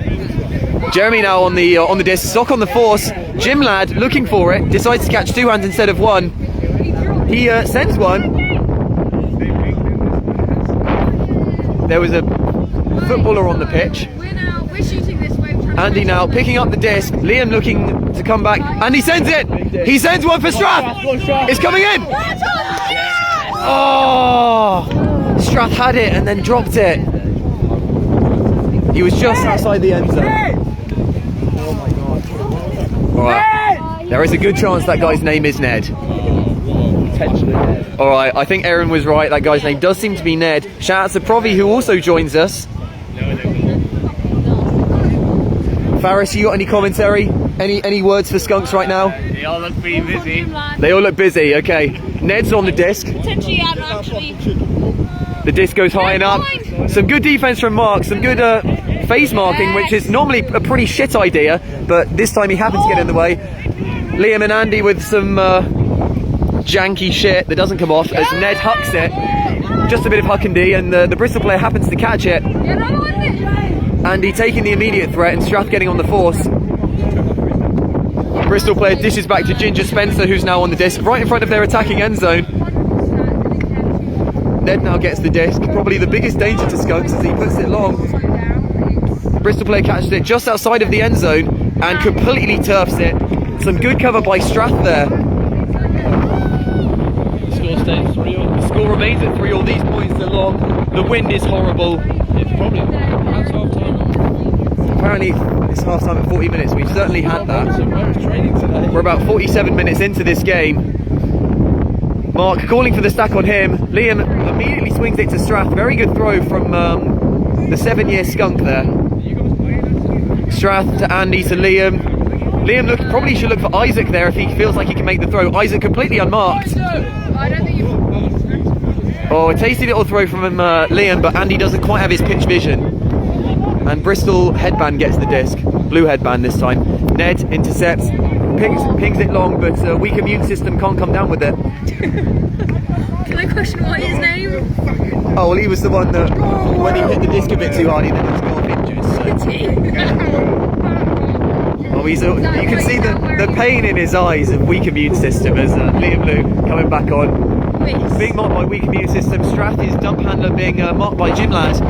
Jeremy now on the disc. Sock on the force. Jim Ladd looking for it. Decides to catch two hands instead of one. He sends one. There was a footballer on the pitch. We're shooting this way. Andy now picking up the disc. Liam looking to come back. And he sends it! He sends one for Strath! It's coming in! Oh! Strath had it and then dropped it. He was just outside the end zone. Alright. There is a good chance that guy's name is Ned. Alright, I think Aaron was right. That guy's name does seem to be Ned. Shout out to Provi who also joins us. Faris, you got any commentary? Any words for Skunks right now? They all look pretty busy. They all look busy, okay. Ned's on the disc. Potentially, actually. The disc goes high and up. Some good defense from Mark, some good face marking, which is normally a pretty shit idea, but this time he happens to get in the way. Liam and Andy with some janky shit that doesn't come off as Ned hucks it. Just a bit of huck and D, and the Bristol player happens to catch it. Andy taking the immediate threat and Strath getting on the force. Bristol player dishes back to Ginger Spencer, who's now on the disc, right in front of their attacking end zone. Ned now gets the disc, probably the biggest danger to Skunks as he puts it long. Bristol player catches it just outside of the end zone and completely turfs it. Some good cover by Strath there. Score stays 3-all. The score remains at 3-all. These points are long. The wind is horrible. It's probably around 12 time. Apparently it's half time at 40 minutes. We've certainly had that. Training today. We're about 47 minutes into this game. Mark calling for the stack on him. Liam immediately swings it to Strath. Very good throw from the 7-year skunk there. Strath to Andy to Liam. Liam probably should look for Isaac there if he feels like he can make the throw. Isaac completely unmarked. Oh, a tasty little throw from Liam, but Andy doesn't quite have his pitch vision. And Bristol headband gets the disc. Blue headband this time. Ned intercepts, pings it long, but weak immune system can't come down with it. Can I question what his name? Oh, well, he was the one that, when he hit the disc a bit too hard, he then got injured. Oh, you can see the pain in his eyes of weak immune system as Liam Lou coming back on. Being marked by weak immune system. Strath is dump handler being marked by Jim Ladd.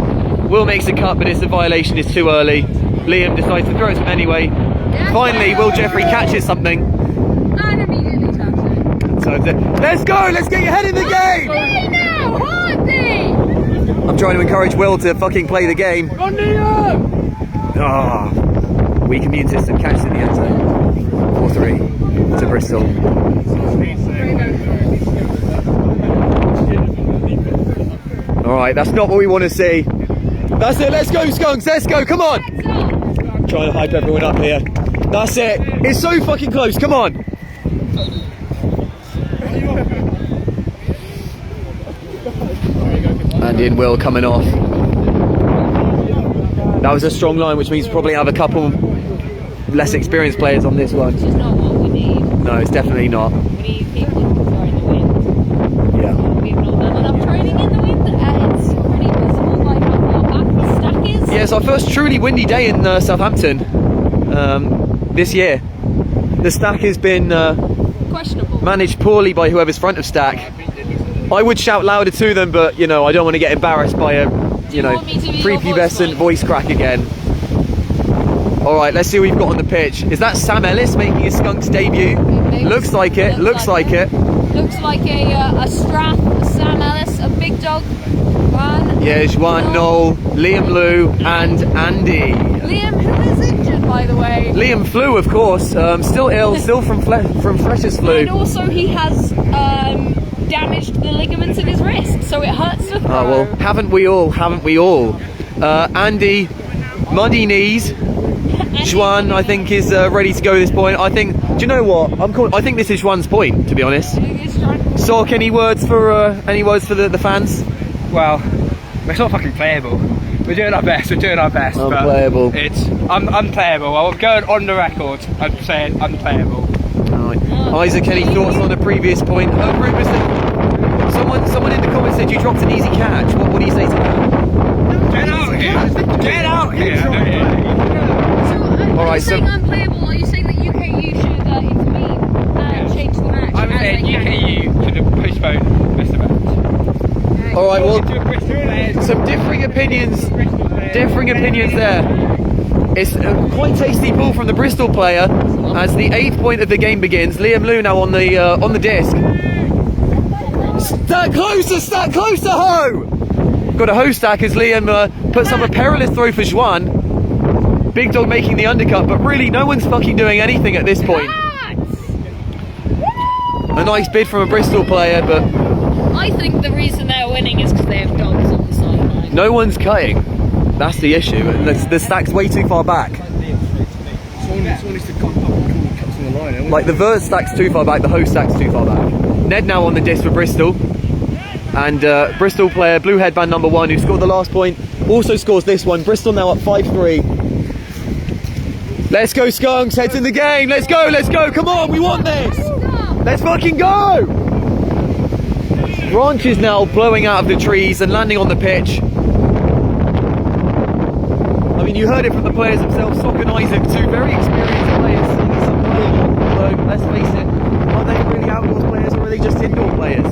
Will makes a cut, but it's a violation, it's too early. Liam decides to throw it anyway. Finally, Will Jeffrey catches something. And immediately taps it. So let's go, let's get your head in the game! Hey now, Hardy! I'm trying to encourage Will to fucking play the game. Ah, weak immune system catches in the end zone. 4-3 to Bristol. Alright, that's not what we want to see. That's it, let's go Skunks, let's go, come on! Trying to hype everyone up here. That's it, it's so fucking close, come on! Andy and Will coming off. That was a strong line, which means probably have a couple less experienced players on this one. Which is not what we need. No, it's definitely not. We need people who can throw in the wind. Yeah. We've not done enough training in the wind. It's pretty visible by how far back the stack is. Yeah, it's our first truly windy day in Southampton this year. The stack has been Questionable. managed poorly by whoever's front of stack. I would shout louder to them, but I don't want to get embarrassed by a want me to be your prepubescent voice voice crack again. All right, let's see what we've got on the pitch. Is that Sam Ellis making his Skunks debut? Looks like it. Looks like it. Looks like a Strath, a Sam Ellis, a big dog. Yeah, Juan, Noel, Liam Lou, and Andy. Liam, who is injured, by the way. Liam flu, of course. Still ill, still from Freshers flu. And also he has damaged the ligaments of his wrist, so it hurts to throw. Oh, well, haven't we all? Haven't we all? Andy, muddy knees. Juan, I think, is ready to go at this point. I think. Do you know what? I think this is Juan's point, to be honest. Sork, any words for the fans? Well, it's not fucking playable. We're doing our best. Unplayable. But it's unplayable. I'm going on the record. I'm saying unplayable. Right. Isaac, any thoughts on the previous point? Heard rumours that someone in the comments said you dropped an easy catch. What do you say to that? Get out here! Get out here! So, All right, are you so- saying unplayable? Are you saying that UKU should intervene and change the match? I would say as they can? UKU should have postponed this event. All right, well, To Bristol players. some differing opinions. Differing opinions there. It's a quite tasty ball from the Bristol player as the 8th point of the game begins. Liam Lou now on the disc. Stack closer, ho! Got a ho stack as Liam puts up a perilous throw for Juan. Big Dog making the undercut, but really no one's fucking doing anything at this point. A nice bid from a Bristol player, but I think the reason they're winning is because they have dogs on the sideline. no one's cutting. That's the issue. And the stack's way too far back. Like the vert stack's too far back, the host stack's too far back. Ned now on the disc for Bristol. And Bristol player, blue headband number 1, who scored the last point, also scores this one. Bristol now up 5-3. Let's go Skunks, heads in the game. Let's go, come on, we want this. Let's fucking go. Branches now blowing out of the trees and landing on the pitch. I mean, you heard it from the players themselves. Sock and Isaac, two very experienced players. Although, let's face it, are they really outdoors players or are they just indoor players?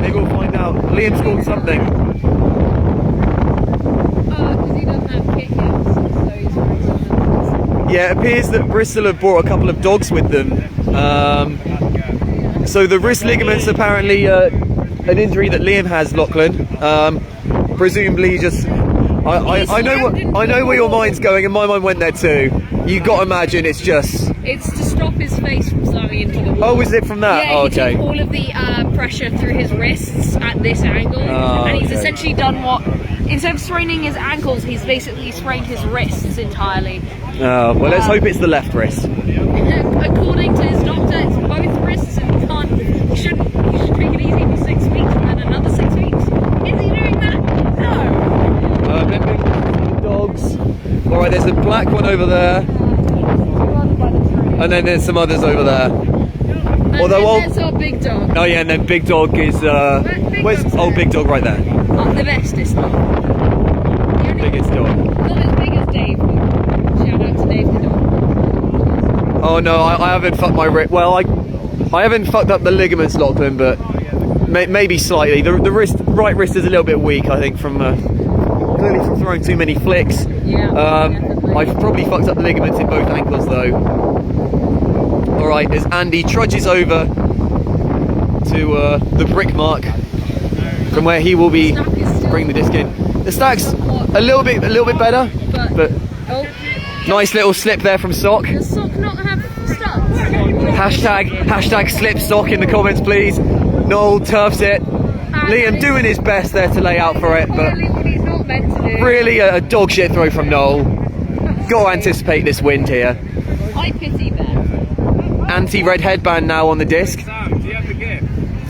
Maybe we'll find out. Liam scored something. Because he doesn't have kit yet, so he's wearing something. Yeah, it appears that Bristol have brought a couple of dogs with them. So the wrist ligaments apparently an injury that Liam has, Lachlan. Presumably just. I know where your mind's going, and my mind went there too. You got to imagine it's just. It's to stop his face from slamming into the wall. Oh, is it from that? Yeah, Oh, he okay. took all of the pressure through his wrists at this angle, and he's okay. essentially done what, instead of spraining his ankles, he's basically sprained his wrists entirely. Well, let's hope it's the left wrist. According to his doctor, it's both wrists, and he should take it easy for 6 weeks, and then another 6 weeks. Is he doing that? No. Dogs. All right, there's a black one over there, and then there's some others over there. And Although, then there's our big dog. oh yeah, and then Big Dog is. Where's Dog's old there? Big Dog right there? Oh, the bestest dog. The only- Biggest dog. Not as big as Dave. Shout out to Dave the dog. Oh no, I haven't fucked my wrist. Well, I haven't fucked up the ligaments, Lachlan, but maybe slightly. The right wrist is a little bit weak, I think, from clearly from throwing too many flicks. Yeah, definitely. I've probably fucked up the ligaments in both ankles though. All right, as Andy trudges over to the brick mark from where he will be bringing the disc in. The stack's a little bit better, but Oh, nice little slip there from Sock. does Sock not have studs? Hashtag slip Sock in the comments, please. Noel turfs it. Liam doing his best there to lay out for it, but Clearly what he's not meant to do. really a dog shit throw from Noel. Got to anticipate this wind here. I pity Ben. Anti-red headband now on the disc.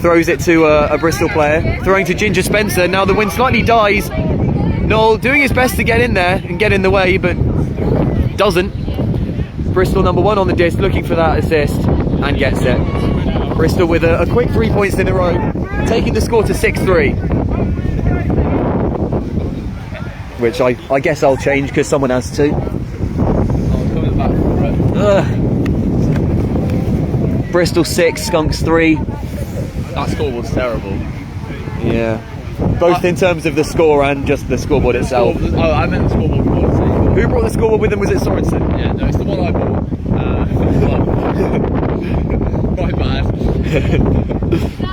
Throws it to a Bristol player. Throwing to Ginger Spencer. Now the wind slightly dies. Noel doing his best to get in there and get in the way, but doesn't. Bristol number 1 on the disc, looking for that assist, and gets it. Bristol with a quick 3 points in a row, taking the score to 6-3. Which I guess I'll change because someone has to. Bristol 6, Skunks 3. That scoreboard's terrible. Yeah. Both in terms of the score and just the scoreboard itself. Oh, I meant the scoreboard quality. Who brought the scoreboard with them? Was it Sorensen? Yeah, no, it's the one I bought. My bad.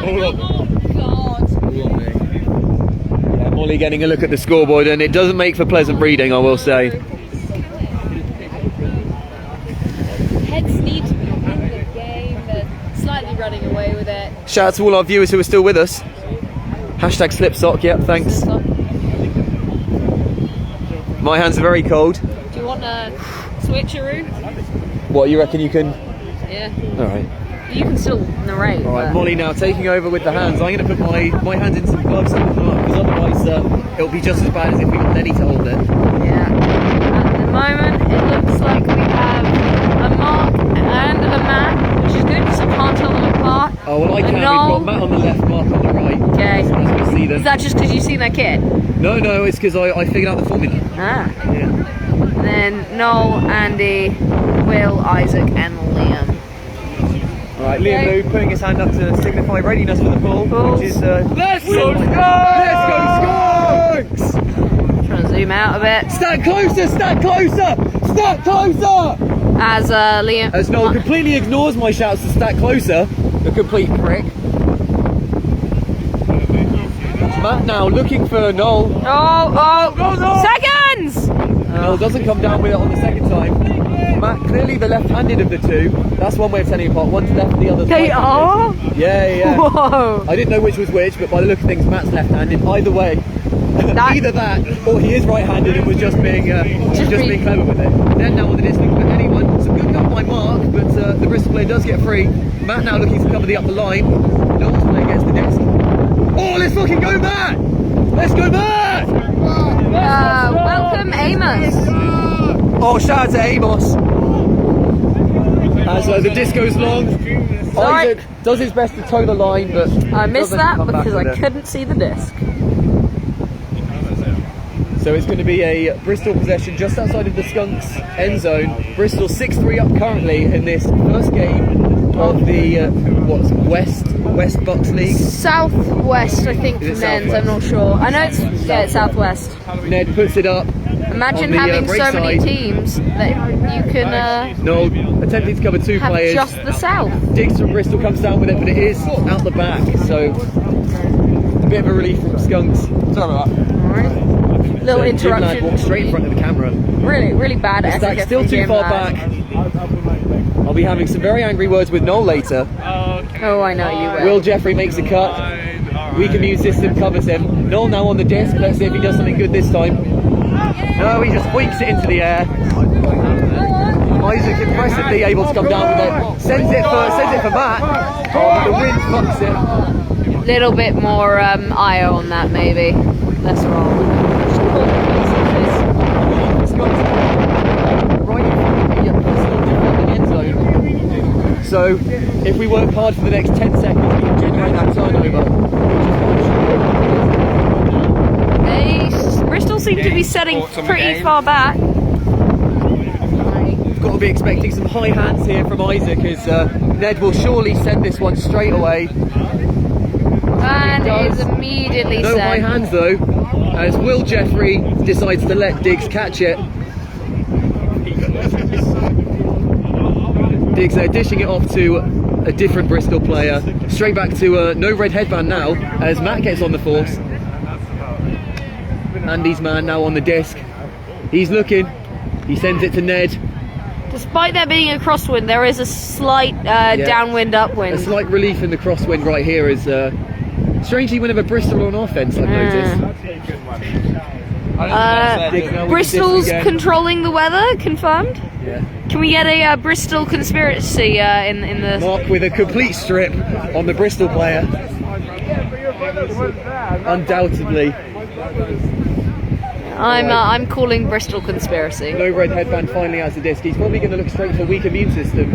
All on, Oh God. all on me. Yeah, Molly getting a look at the scoreboard, and it doesn't make for pleasant reading, I will say. Heads need to be in the game. They're slightly running away with it. Shout out to all our viewers who are still with us. Hashtag slip sock, yep, thanks. My hands are very cold. Do you want a switcheroo? What, you reckon you can? Yeah. Alright. You can still narrate. Alright, but- Molly now taking over with the hands. I'm going to put my hands in some gloves because otherwise it'll be just as bad as if we got Lenny to hold it. Yeah. At the moment, it looks like we have a mark and a man, which is good. Some So I can. We've Noel. got Matt on the left, Mark on the right. Okay. As we see them. Is that just because you've seen their kit? No, it's because I figured out the formula. Ah. Yeah. And then Noel, Andy, Will, Isaac, and Liam. Right, Liam Lou putting his hand up to signify readiness for the ball, which is Let's go, Skunks! Trying to zoom out a bit. Stand closer! Stand closer! Stand closer! As Liam. As Noel completely ignores my shouts to stand closer, a complete prick. Matt now looking for Noel. Oh! Seconds! Noel doesn't come down with it on the second time. Matt, clearly the left-handed of the two. That's one way of telling you apart. One's left, the other's They right. are? Yeah. Whoa! I didn't know which was which, but by the look of things, Matt's left-handed. Either way, either that, or he is right-handed and was just being clever with it. Then now on the disc, looking for anyone. Some good cover by Mark, but the Bristol player does get free. Matt now looking to cover the upper line. Noel's player gets the disc. Oh, let's fucking go, Matt! Let's go, Matt! Welcome, Amos. Oh, shout out to Amos. As the disc goes long, Sorry. Isaac does his best to toe the line, but I missed doesn't that come back because I with it. couldn't see the disc. So it's going to be a Bristol possession just outside of the Skunks end zone. Bristol 6-3 up currently in this first game of the West BUCS League. Southwest, I think, Is it for men's. I'm Southwest? not sure. I know it's Southwest. Ned puts it up. Imagine on the, having break so many side. teams that you can No, attempting to cover two have players. just the South. Diggs from Bristol comes down with it, but it is out the back. So a bit of a relief from Skunks. Sorry about that. Alright. Little So Jim Ladd interruption. walks straight in front of the camera. Really bad The etiquette stack's still from too Jim far Ladd. back. I'll be having some very angry words with Noel later. Oh, I know you will. Will Jeffrey makes a cut. Weak immune system covers him. Noel now on the disc. Let's see if he does something good this time. No, he just hoiks it into the air. Isaac impressively able to come down with it. Sends it for Matt. Oh, the wind fucks it. Little bit more IO on that, maybe. Less wrong. Right in front of the end zone. So if we work hard for the next 10 seconds, we can generate that turnover. Bristol seem to be setting Thoughts on the pretty game? far back. Got to be expecting some high hands here from Isaac, as Ned will surely send this one straight away. And it is immediately No high sent. hands though, as Will Jeffrey decides to let Diggs catch it. Diggs dishing it off to a different Bristol player. Straight back to no red headband now, as Matt gets on the force. Andy's man now on the disc. He's looking. He sends it to Ned. Despite there being a crosswind, there is a slight downwind, upwind. A slight relief in the crosswind right here is strangely whenever Bristol are on offense, I've noticed. Diggs now with the disc Bristol's again. controlling the weather, confirmed. Yeah. Can we get a Bristol conspiracy in the... Mark with a complete strip on the Bristol player. Undoubtedly. I'm calling Bristol conspiracy. No red headband finally has the disc. He's probably going to look straight for weak immune system.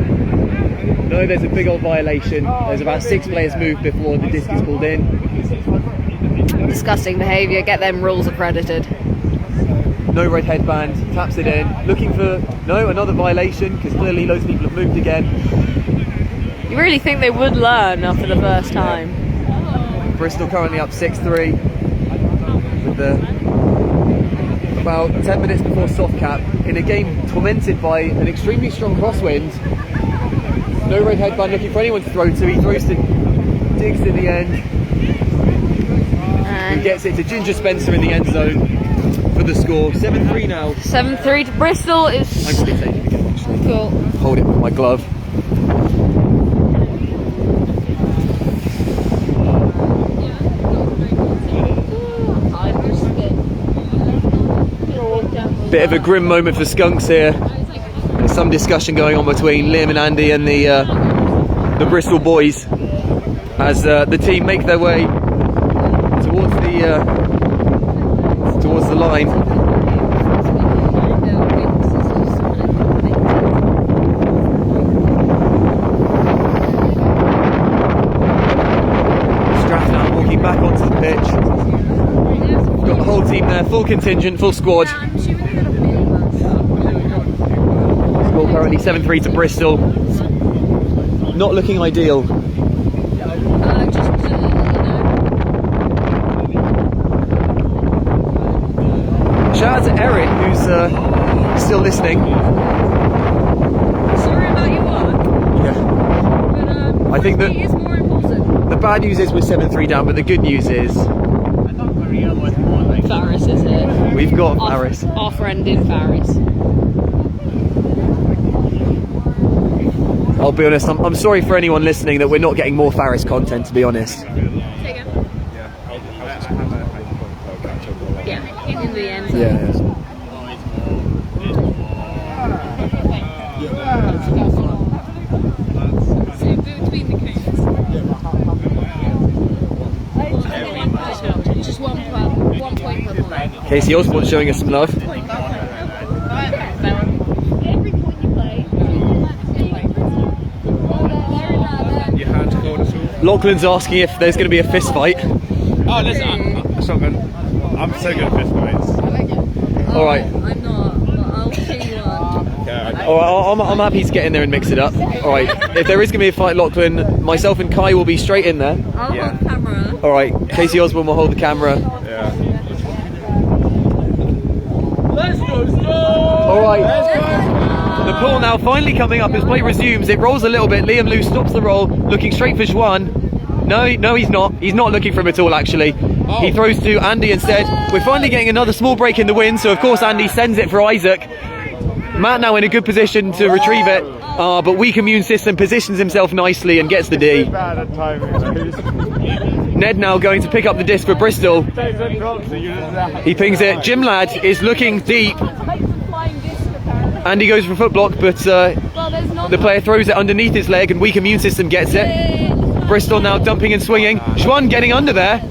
No, there's a big old violation. There's about 6 players moved before the disc is pulled in. Disgusting behaviour. Get them rules accredited. No red headband, taps it in. Looking for, no, another violation, because clearly loads of people have moved again. You really think they would learn after the first time? Bristol currently up 6-3 with about 10 minutes before soft cap in a game tormented by an extremely strong crosswind. No red headband looking for anyone to throw to. He throws to Diggs in the end. He gets it to Ginger Spencer in the end zone for the score. 7-3 now. 7-3 to Bristol is... I'm probably taking it again actually. Cool. Hold it with my glove. Bit of a grim moment for Skunks here. There's some discussion going on between Liam and Andy and the Bristol boys as the team make their way towards the line. full contingent, full squad. I'm assuming they're gonna pay us. Score currently 7-3 to Bristol. Not looking ideal. Just to, Shout out to Eric, who's still listening. sorry about your work, Yeah. but I think that- it is more important. The bad news is we're 7-3 down, but the good news is Faris is it? we've got Paris. Our friend in Faris. I'll be honest, I'm sorry for anyone listening that we're not getting more Faris content, to be honest. Yeah, in the end. Yeah. So between the cones. Just one point per point. Casey Osborne showing us some love. Every point you play. Lachlan's asking if there's going to be a fist fight. Oh, listen, I'm so good at fist fights. All right. I'm not, but I'll see one. All right, I'm happy to get in there and mix it up. All right, if there is going to be a fight, Lachlan, myself and Kai will be straight in there. I'll hold the camera. All right, Casey Osborne will hold the camera. Yeah. All right. The pool now finally coming up as play resumes. It rolls a little bit. Liam Lou stops the roll, looking straight for Juan. No, he's not. He's not looking for him at all, actually. He throws to Andy instead. We're finally getting another small break in the wind, so of course Andy sends it for Isaac. Matt now in a good position to retrieve it, but weak immune system positions himself nicely and gets the D. Ned now going to pick up the disc for Bristol. He pings it. Jim Ladd is looking deep. Andy goes for a foot block, but the player throws it underneath his leg and weak immune system gets it. Bristol now dumping and swinging. Juan getting under there.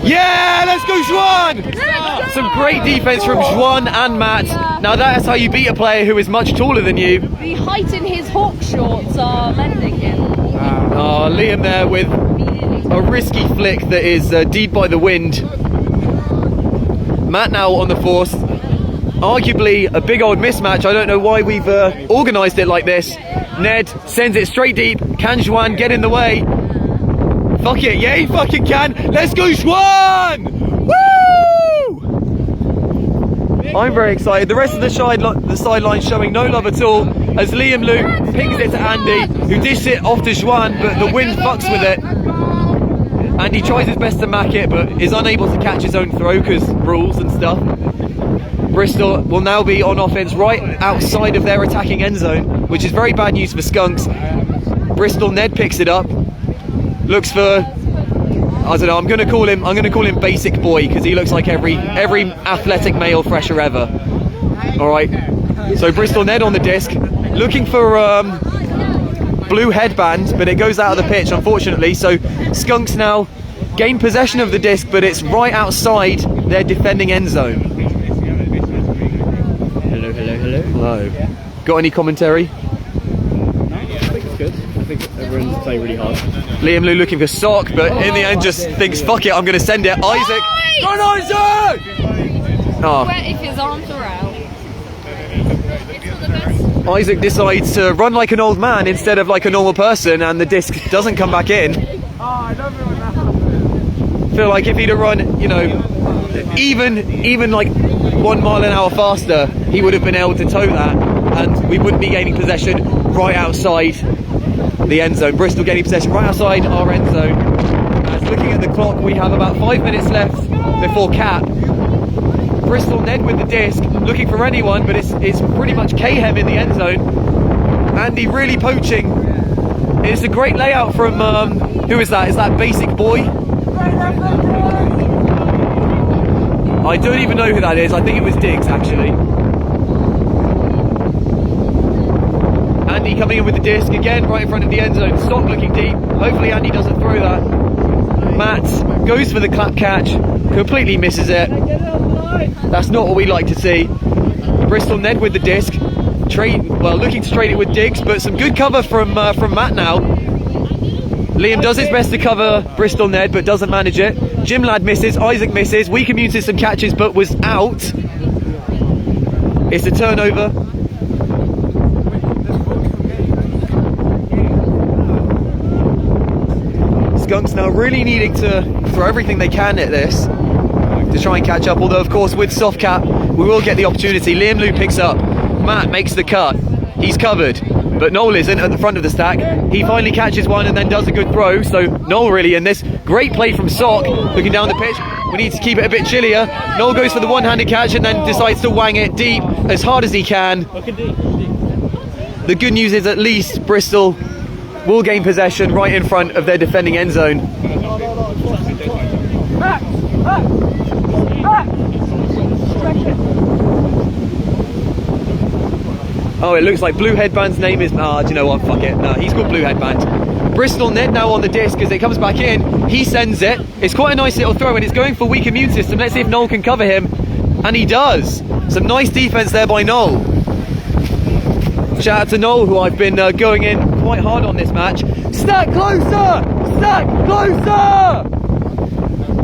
Yeah, let's go Juan! Some great defense from Juan and Matt. Now that is how you beat a player who is much taller than you. The height in his hawk shorts are lending him. Liam there with a risky flick that is deep by the wind. Matt now on the force. Arguably a big old mismatch. I don't know why we've organised it like this. Ned sends it straight deep. Can Juan get in the way? Fuck it, yeah he fucking can. Let's go Juan! Woo! I'm very excited. The rest of the sideline showing no love at all as Liam Lou pings it to Andy, who dishes it off to Juan, but the wind fucks with it. Andy tries his best to mack it, but is unable to catch his own throw because rules and stuff. Bristol will now be on offense right outside of their attacking end zone, which is very bad news for Skunks. Bristol, Ned picks it up, looks for, I don't know, I'm gonna call him Basic Boy because he looks like every athletic male fresher ever. All right, so Bristol Ned on the disc, looking for blue headband, but it goes out of the pitch unfortunately. So Skunks now gain possession of the disc, but it's right outside their defending end zone. Hello. Got any commentary? I think it's good. I think everyone's playing really hard. Liam Lou looking for sock, but in the end just thinks, fuck it, I'm going to send it. Isaac! Go on, Isaac! Oh. Where if his arms are out. Isaac decides to run like an old man instead of like a normal person, and the disc doesn't come back in. I love it when that happens. Feel like if he'd have run, you know, even like 1 mile an hour faster, he would have been able to tow that, and we wouldn't be gaining possession right outside the end zone. Bristol gaining possession right outside our end zone. As looking at the clock, we have about 5 minutes left before cap. Bristol Ned with the disc, looking for anyone, but it's pretty much Cahem in the end zone. Andy really poaching. It's a great layout from who is that? Is that Basic Boy? I don't even know who that is. I think it was Diggs actually. Andy coming in with the disc again, right in front of the end zone. Stock looking deep. Hopefully Andy doesn't throw that. Matt goes for the clap catch, completely misses it. That's not what we like to see. Bristol Ned with the disc, looking to trade it with Diggs, but some good cover from Matt now. Liam does his best to cover Bristol Ned, but doesn't manage it. Jim Lad misses, Isaac misses, weak immune system catches but was out. It's a turnover. Skunks now really needing to throw everything they can at this to try and catch up, although of course with soft cap we will get the opportunity. Liam Lou picks up, Matt makes the cut, he's covered, but Noel isn't at the front of the stack. He finally catches one and then does a good throw, so Noel really in this. Great play from Sock, looking down the pitch. We need to keep it a bit chillier. Noel goes for the one-handed catch and then decides to wang it deep as hard as he can. The good news is at least Bristol will gain possession right in front of their defending end zone. Oh, it looks like Blue Headband's name is... do you know what? Fuck it. No, he's called Blue Headband. Bristol Ned now on the disc as it comes back in. He sends it. It's quite a nice little throw and it's going for weak immune system. Let's see if Noel can cover him. And he does. Some nice defense there by Noel. Shout out to Noel, who I've been going in quite hard on this match. Stack closer! Stack closer!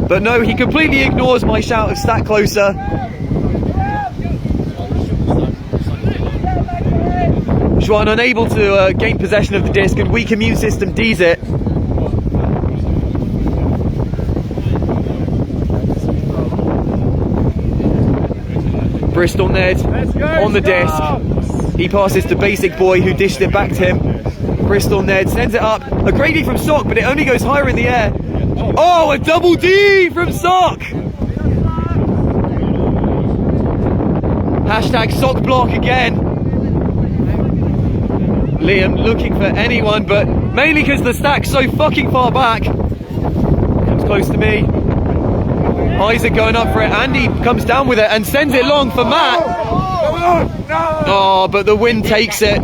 But no, he completely ignores my shout of stack closer. Juan unable to gain possession of the disc and weak immune system D's it. Bristol Ned on the disc. He passes to Basic Boy who dished it back to him. Bristol Ned sends it up. A great D from Sock, but it only goes higher in the air. Oh, a double D from Sock! Hashtag Sock block again. Liam looking for anyone, but mainly because the stack's so fucking far back. Comes close to me. Isaac going up for it. Andy comes down with it and sends it long for Matt. Oh, but the wind takes it.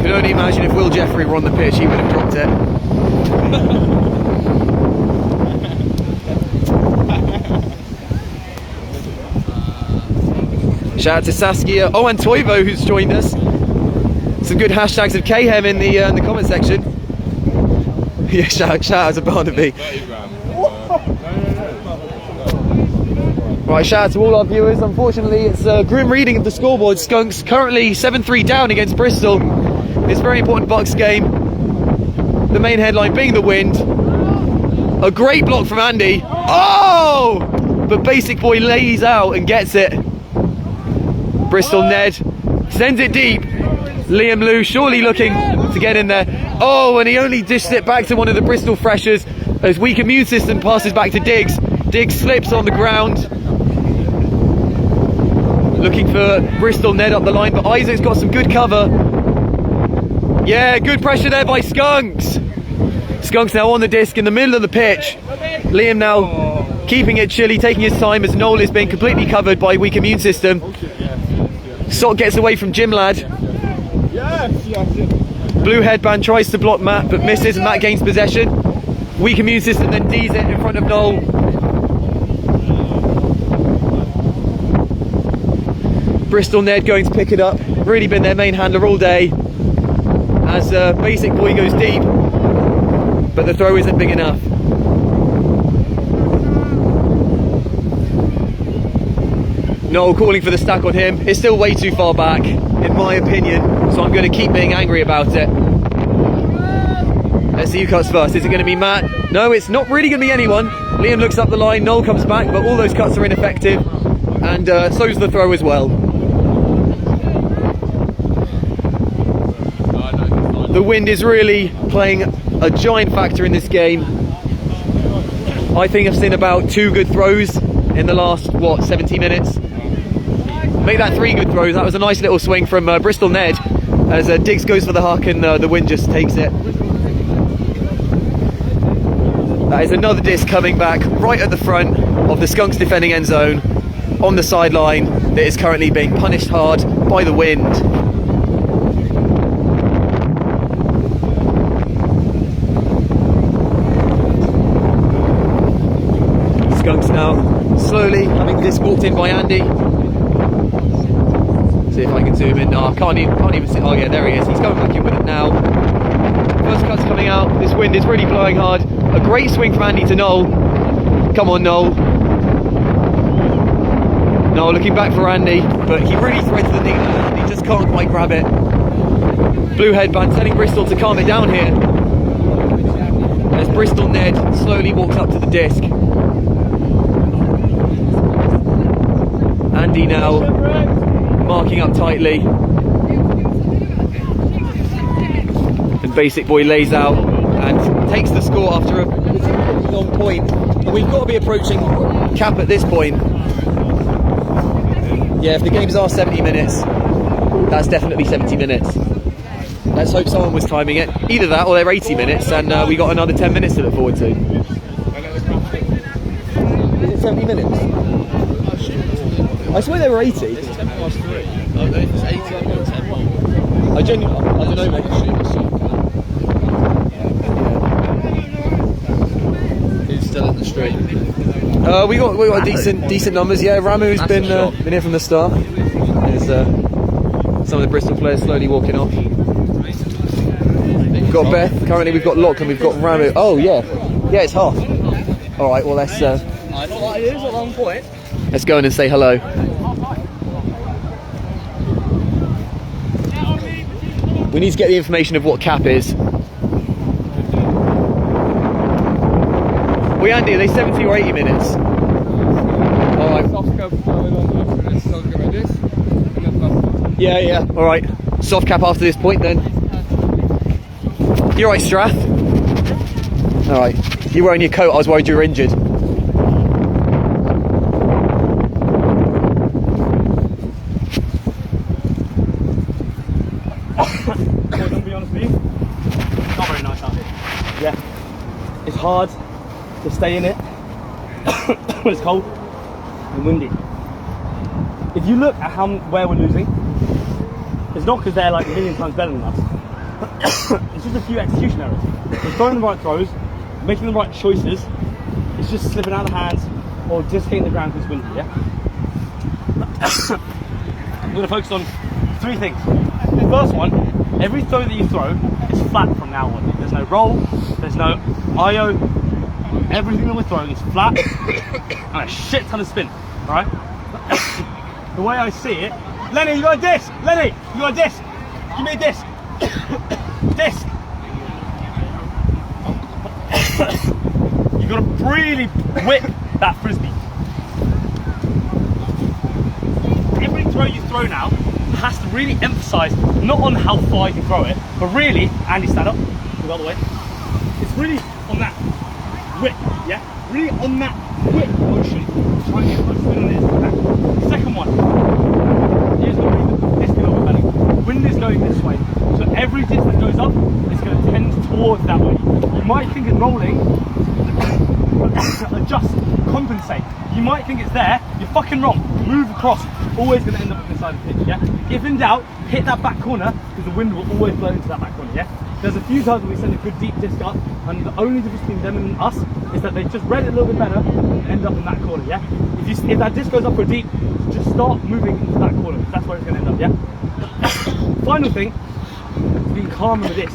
Could only imagine if Will Jeffrey were on the pitch, he would have dropped it. Shout out to Saskia. Oh, and Toivo, who's joined us. Some good hashtags of Kayhem in the comment section. Yeah, shout out to Barnaby. Right, shout out to all our viewers. Unfortunately, it's a grim reading of the scoreboard. Skunks currently 7-3 down against Bristol. It's a very important BUCS game. The main headline being the wind. A great block from Andy. Oh! But Basic Boy lays out and gets it. Bristol Ned sends it deep. Liam Lou surely looking to get in there. Oh, and he only dished it back to one of the Bristol freshers as weak immune system passes back to Diggs. Diggs slips on the ground. Looking for Bristol Ned up the line, but Isaac's got some good cover. Yeah, good pressure there by Skunks. Skunks now on the disc in the middle of the pitch. Liam now keeping it chilly, taking his time as Noel is being completely covered by weak immune system. Sock gets away from Jim Lad. Blue Headband tries to block Matt but misses and Matt gains possession. Weak immune system then D's it in front of Noel. Bristol Ned going to pick it up. Really been their main handler all day. As Basic Boy goes deep, but the throw isn't big enough. Noel calling for the stack on him. It's still way too far back, in my opinion, so I'm going to keep being angry about it. Let's see who cuts first. Is it going to be Matt? No, it's not really going to be anyone. Liam looks up the line, Noel comes back, but all those cuts are ineffective, and so's the throw as well. The wind is really playing a giant factor in this game. I think I've seen about 2 good throws in the last, 70 minutes? Make that 3 good throws. That was a nice little swing from Bristol Ned as Diggs goes for the huck and the wind just takes it. That is another disc coming back right at the front of the Skunks defending end zone on the sideline that is currently being punished hard by the wind. Skunks now slowly having disc walked in by Andy. See if I can zoom in. No, I can't even see. Oh yeah, there he is. He's going back in with it now. First cut's coming out. This wind is really blowing hard. A great swing from Andy to Noel. Come on, Noel. Noel looking back for Andy, but he really threads the needle and he just can't quite grab it. Blue headband telling Bristol to calm it down here. As Bristol Ned slowly walks up to the disc. Andy now marking up tightly. And Basic Boy lays out and takes the score after a long point. And we've got to be approaching cap at this point. Yeah, if the games are 70 minutes, that's definitely 70 minutes. Let's hope someone was timing it. Either that or they're 80 minutes and we got another 10 minutes to look forward to. Is it 70 minutes? I swear they were 80. It's 10 past 3. Oh, no, it's 80, I've got 10 more. I don't know, mate. Who's still in the street? We got decent numbers. Yeah, Ramu's been here from the start. There's some of the Bristol players slowly walking off. We've got Beth. Currently, we've got Locke and we've got Ramu. Oh yeah, it's half. All right, well let's. I thought it is a long point. Let's go in and say hello. We need to get the information of what cap is. We Andy, are they 70 or 80 minutes? Alright. Yeah. Alright. Soft cap after this point then. You alright, Strath? Alright. You're wearing your coat, I was worried you were injured. To be honest with you, not very nice out here. Yeah. It's hard to stay in it when it's cold and windy. If you look at where we're losing, it's not because they're like a million times better than us. It's just a few execution errors. We're throwing the right throws, making the right choices. It's just slipping out of the hands or just hitting the ground because it's windy. Yeah. I'm going to focus on 3 things. The first one, every throw that you throw is flat from now on. There's no roll, there's no IO. Everything that we're throwing is flat and a shit ton of spin. Alright? The way I see it, Lenny, you got a disc! Lenny, you got a disc! Give me a disc! Disc! You gotta really whip that frisbee. Every throw you throw now has to really emphasise not on how far you can throw it, but really, Andy, stand up, move out the way. It's really on that whip, yeah? Really on that whip motion. Try and get much spin on it. Second one. Here's the reason this can over belly. Wind is going this way, so every disc that goes up is going to tend towards that way. You might think it's rolling, adjust, compensate. You might think it's there, you're fucking wrong. Move across, always going to end up on this side of the pitch, yeah? If in doubt, hit that back corner, because the wind will always blow into that back corner, yeah? There's a few times when we send a good deep disc up, and the only difference between them and us is that they just read it a little bit better and end up in that corner, yeah? If that disc goes up for a deep, just start moving into that corner, because that's where it's going to end up, yeah? Final thing, being calm with this.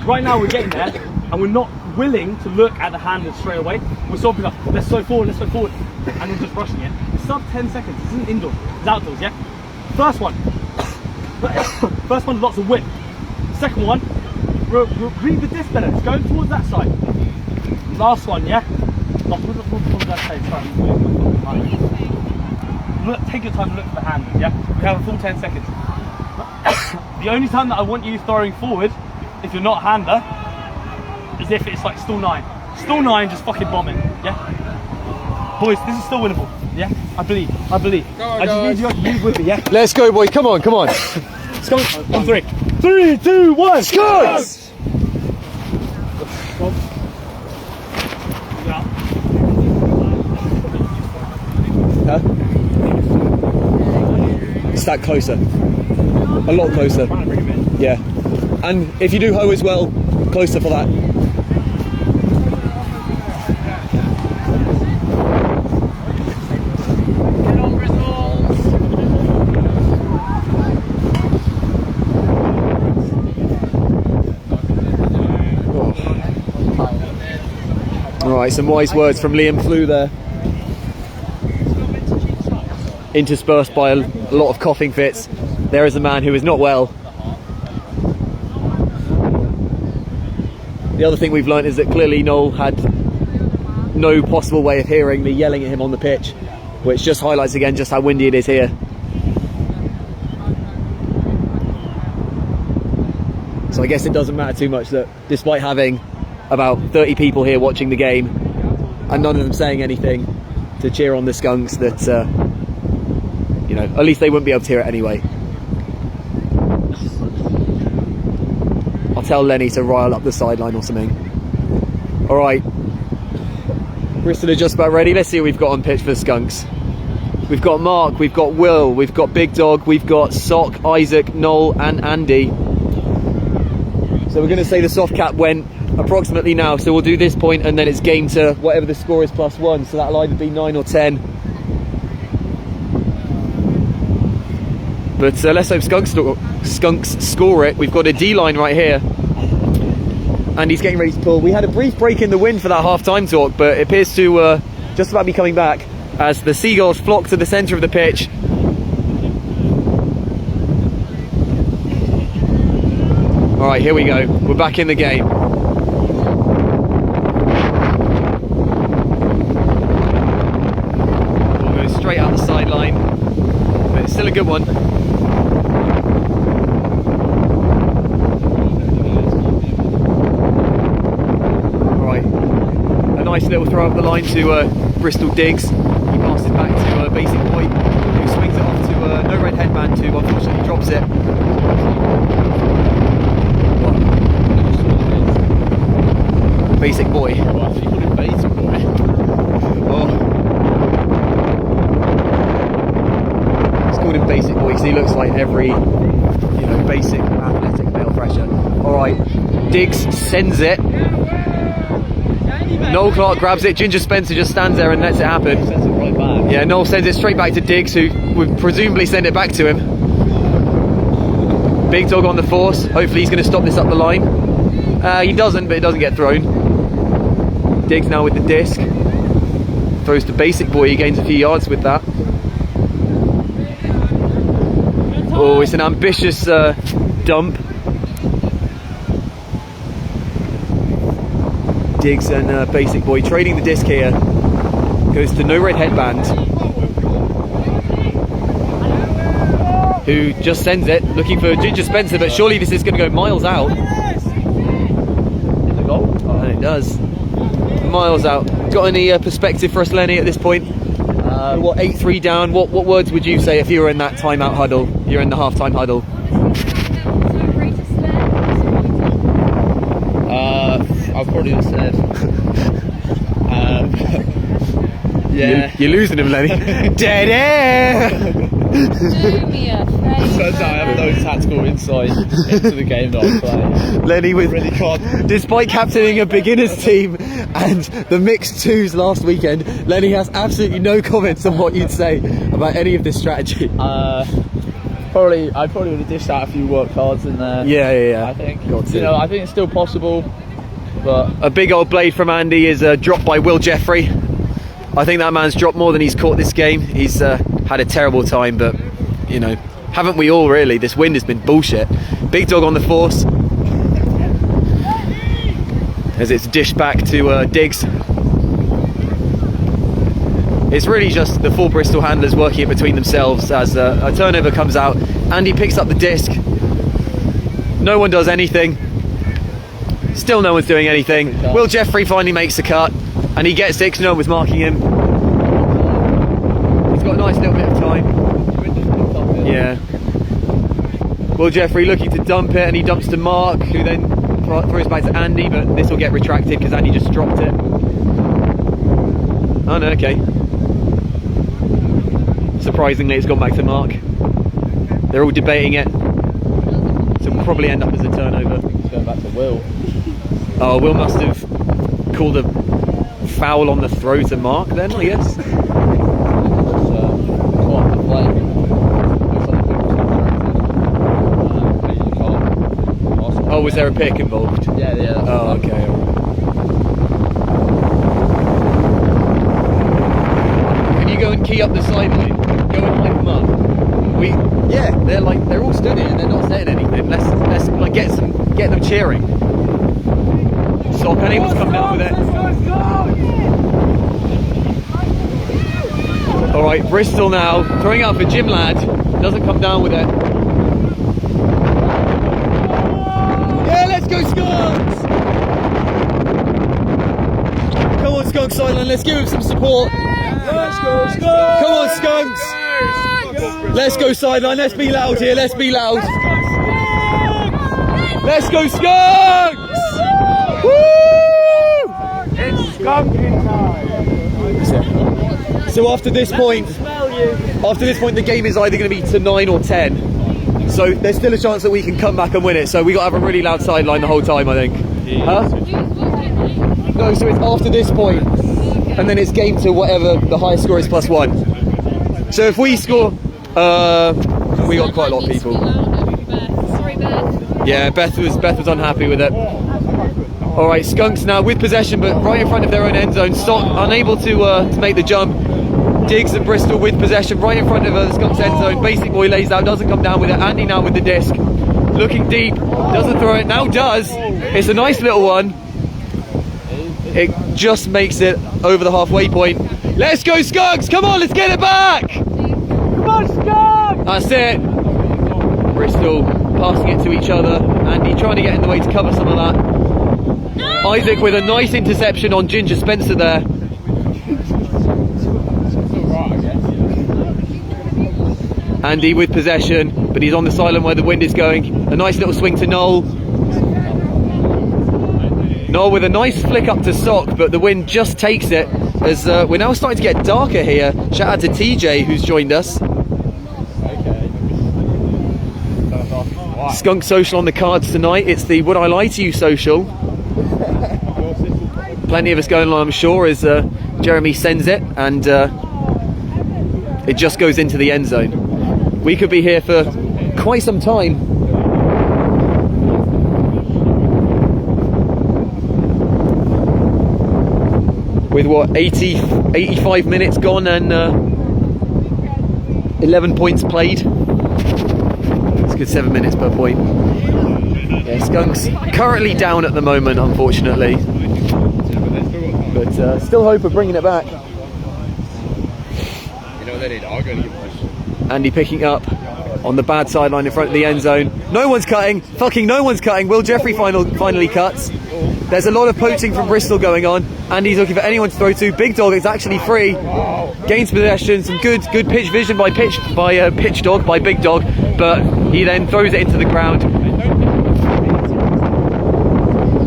Right now we're getting there, and we're not willing to look at the hand straight away. We're sort of like, let's go forward, and then just rushing it. It's sub 10 seconds, this isn't indoors, it's outdoors, yeah? First one, lots of whip. Second one, read the disc better, it's going towards that side. Last one, yeah? Take your time to look at the hand, yeah? We have a full 10 seconds. The only time that I want you throwing forward, if you're not a hander, is if it's like stall 9. Stall 9, just fucking bomb it, yeah? Boys, this is still winnable, yeah? I believe. I just need you to move with me, yeah? Let's go, boy. Come on. Let's go on 3. 3, 2, 1, Scores! Huh? Stack closer. A lot closer. Yeah. And if you do hoe as well, closer for that. Alright, some wise words from Liam Flew there. Interspersed by a lot of coughing fits. There is a man who is not well. The other thing we've learnt is that clearly Noel had no possible way of hearing me yelling at him on the pitch, which just highlights again just how windy it is here. So I guess it doesn't matter too much that despite having about 30 people here watching the game and none of them saying anything to cheer on the Skunks, that you know, at least they wouldn't be able to hear it anyway. I'll tell Lenny to rile up the sideline or something. Alright, Bristol are just about ready. Let's see what we've got on pitch for the Skunks. We've got Mark, we've got Will, we've got Big Dog, we've got Sock, Isaac, Noel and Andy. So we're going to say the soft cap went approximately now, so we'll do this point and then it's game to whatever the score is +1, so that'll either be 9 or 10. But let's hope Skunks score it. We've got a D-line right here and he's getting ready to pull. We had a brief break in the wind for that half-time talk, but it appears to just about be coming back as the Seagulls flock to the centre of the pitch. Alright, here we go. We're back in the game. We'll go straight out the sideline. But it's still a good one. Alright. A nice little throw up the line to Bristol Diggs. He passes back to Basic Boy, who swings it off to No Red Headband, who unfortunately drops it. Basic Boy. Oh, I think you called him Basic Boy. Oh. It's called him Basic Boy because he looks like every, you know, basic athletic male fresher. Alright, Diggs sends it. Noel Clark grabs it, Ginger Spencer just stands there and lets it happen. Sends it right back. Yeah, Noel sends it straight back to Diggs, who would presumably send it back to him. Big Dog on the force, hopefully he's going to stop this up the line. He doesn't, but it doesn't get thrown. Diggs now with the disc, throws to Basic Boy, he gains a few yards with that. Oh, it's an ambitious dump. Diggs and Basic Boy trading the disc here. Goes to No Red Headband, who just sends it, looking for Ginger Spencer, but surely this is going to go miles out. In the goal? Oh, and it does. Miles out. Got any perspective for us, Lenny, at this point? What, 8-3 down? What words would you say if you were in that timeout huddle? You're in the half-time huddle. I've probably just said. Yeah. You're losing him, Lenny. Dead air! Do me a favour. Turns out I have no tactical insight into the game that I play. Lenny with, Really can't. despite captaining a beginners team and the mixed twos last weekend, Lenny has absolutely no comments on what you'd say about any of this strategy. I probably would have dished out a few work cards in there. Yeah. I think. Got to. You know, I think it's still possible, but A big old blade from Andy is dropped by Will Jeffrey. I think that man's dropped more than he's caught this game. He's had a terrible time, but you know, haven't we all really? This wind has been bullshit. Big Dog on the force as it's dished back to Diggs. It's really just the 4 Bristol handlers working it between themselves as a turnover comes out. Andy picks up the disc. No one does anything. Still no one's doing anything. Will Jeffrey finally makes the cut and he gets it because no one was marking him. He's got a nice little bit of time. Yeah. Will Jeffrey looking to dump it and he dumps to Mark, who then throws back to Andy, but this will get retracted because Andy just dropped it. Oh no, okay. Surprisingly, it's gone back to Mark. They're all debating it. So it'll probably end up as a turnover. it's going back to Will. Oh, Will must have called a foul on the throw to Mark then, I guess. It's quite the play. Oh, was there a pick involved? Yeah. Oh, okay. key up the sideline, go and hype them up. They're all stood here and they're not saying anything. Let's like get them cheering. Sock unable to come down with it. All right, Bristol now throwing out for Jim Ladd, doesn't come down with it. Yeah, let's go Skunks! Come on Skunks sideline, let's give him some support. Let's go, Skunks! Come on Skunks! Let's go sideline, let's be loud here, let's be loud. Let's go Skunks! Woo! It's skunking time! So after this point, the game is either going to be to 9 or 10. So there's still a chance that we can come back and win it. So we got to have a really loud sideline the whole time, I think. Huh? No, so it's after this point, and then it's game to whatever the highest score is +1. So if we score, we got quite a lot of people. Sorry, Beth. Yeah, Beth was unhappy with it. All right, Skunks now with possession, but right in front of their own end zone. Stock unable to make the jump. Diggs and Bristol with possession right in front of the Skunks end zone. Basic Boy lays out, doesn't come down with it. Andy now with the disc, looking deep, doesn't throw it. Now does. It's a nice little one. It just makes it over the halfway point. Let's go Skunks! Come on, let's get it back! Come on, Skunks! That's it. Bristol passing it to each other. Andy trying to get in the way to cover some of that. Isaac with a nice interception on Ginger Spencer there. Andy with possession, but he's on the sideline where the wind is going. A nice little swing to Noel. Noel with a nice flick up to Sock, but the wind just takes it as we're now starting to get darker here. Shout out to TJ who's joined us. Skunk Social on the cards tonight. It's the Would I Lie to You social. Plenty of us going on, I'm sure, as Jeremy sends it and it just goes into the end zone. We could be here for quite some time. With what, 85 minutes gone and 11 points played. It's a good 7 minutes per point. Yeah, Skunks currently down at the moment, unfortunately. But still hope of bringing it back. You know what they need? I'll go and give them. Andy picking up on the bad sideline in front of the end zone. No one's cutting. Fucking no one's cutting. Will Jeffrey finally cuts. There's a lot of poaching from Bristol going on. Andy's looking for anyone to throw to. Big Dog is actually free. Gains possession. Some good pitch vision by Big Dog. But he then throws it into the ground.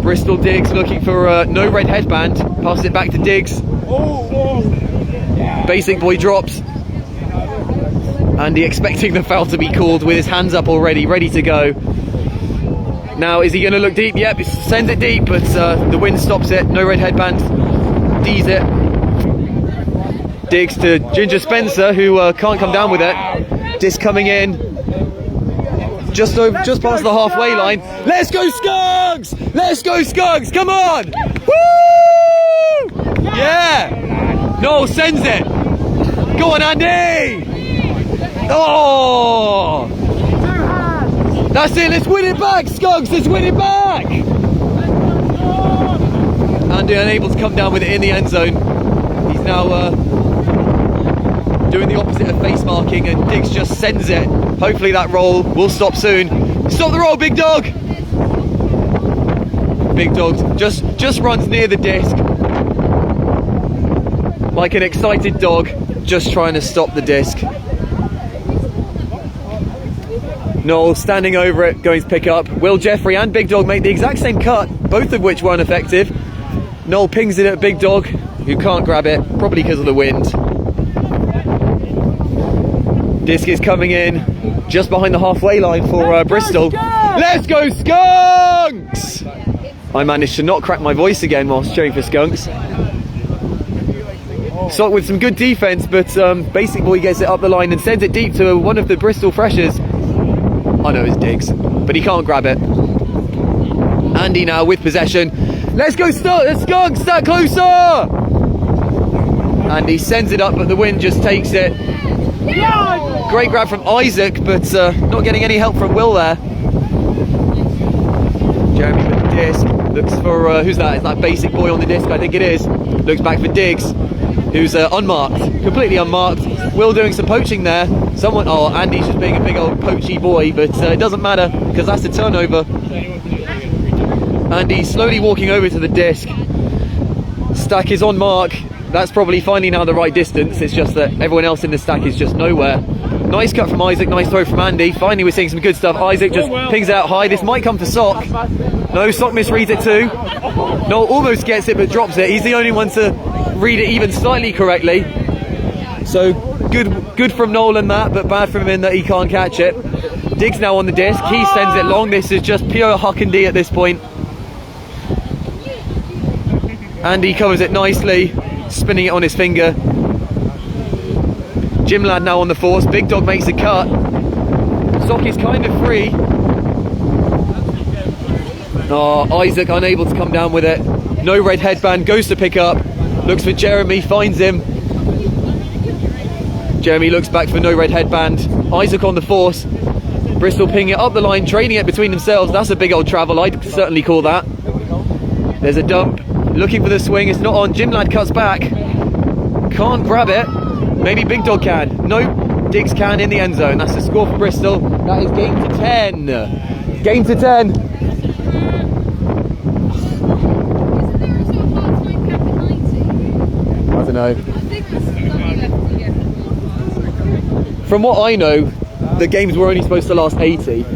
Bristol Diggs looking for no red headband. Passes it back to Diggs. Basic Boy drops. Andy expecting the foul to be called with his hands up already, ready to go. Now, is he going to look deep? Yep, sends it deep, but the wind stops it. No red headband. D's it. Diggs to Ginger Spencer, who can't come down with it. Disc coming in. Just past the halfway line. Let's go Skunks! Let's go Skunks! Come on! Woo! Yeah! Noel sends it. Go on, Andy! Oh! That's it, let's win it back, Skunks, let's win it back! Andy unable to come down with it in the end zone. He's now doing the opposite of face marking and Diggs just sends it. Hopefully that roll will stop soon. Stop the roll, Big Dog! Big Dog just runs near the disc. Like an excited dog, just trying to stop the disc. Noel standing over it, going to pick up. Will Jeffrey and Big Dog make the exact same cut, both of which weren't effective. Noel pings it at Big Dog, who can't grab it, probably because of the wind. Disc is coming in just behind the halfway line for Bristol. Let's go Skunks! I managed to not crack my voice again whilst cheering for Skunks. Sock with some good defence, but Basic Boy gets it up the line and sends it deep to one of the Bristol freshers. I know it's Diggs, but he can't grab it. Andy now with possession. Let's go Skunks, start closer! And he sends it up, but the wind just takes it. Great grab from Isaac, but not getting any help from Will there. Jeremy with the disc, looks for, who's that? Is that Basic Boy on the disc? I think it is. Looks back for Diggs, who's unmarked, completely unmarked. Will doing some poaching there. Someone, oh, Andy's just being a big old poachy boy, but it doesn't matter, because that's a turnover. Andy slowly walking over to the disc. Stack is on mark. That's probably finally now the right distance. It's just that everyone else in the stack is just nowhere. Nice cut from Isaac, nice throw from Andy. Finally we're seeing some good stuff. Isaac just pings it out high. This might come for Sock. No, Sock misreads it too. Noel almost gets it but drops it. He's the only one to read it even slightly correctly. So good from Noel in that, but bad from him in that he can't catch it. Diggs now on the disc. He sends it long. This is just pure huck and D at this point. Andy covers it nicely, spinning it on his finger. Jim Lad now on the force. Big Dog makes a cut. Sock is kind of free. Oh, Isaac unable to come down with it. No red headband, goes to pick up. Looks for Jeremy, finds him. Jeremy looks back for no red headband. Isaac on the force. Bristol pinging it up the line, trading it between themselves. That's a big old travel, I'd certainly call that. There's a dump. Looking for the swing, it's not on. Jim Lad cuts back. Can't grab it. Maybe Big Dog can. No, Diggs can in the end zone. That's the score for Bristol. That is game to 10. Game to 10. I don't know. From what I know, the games were only supposed to last 80.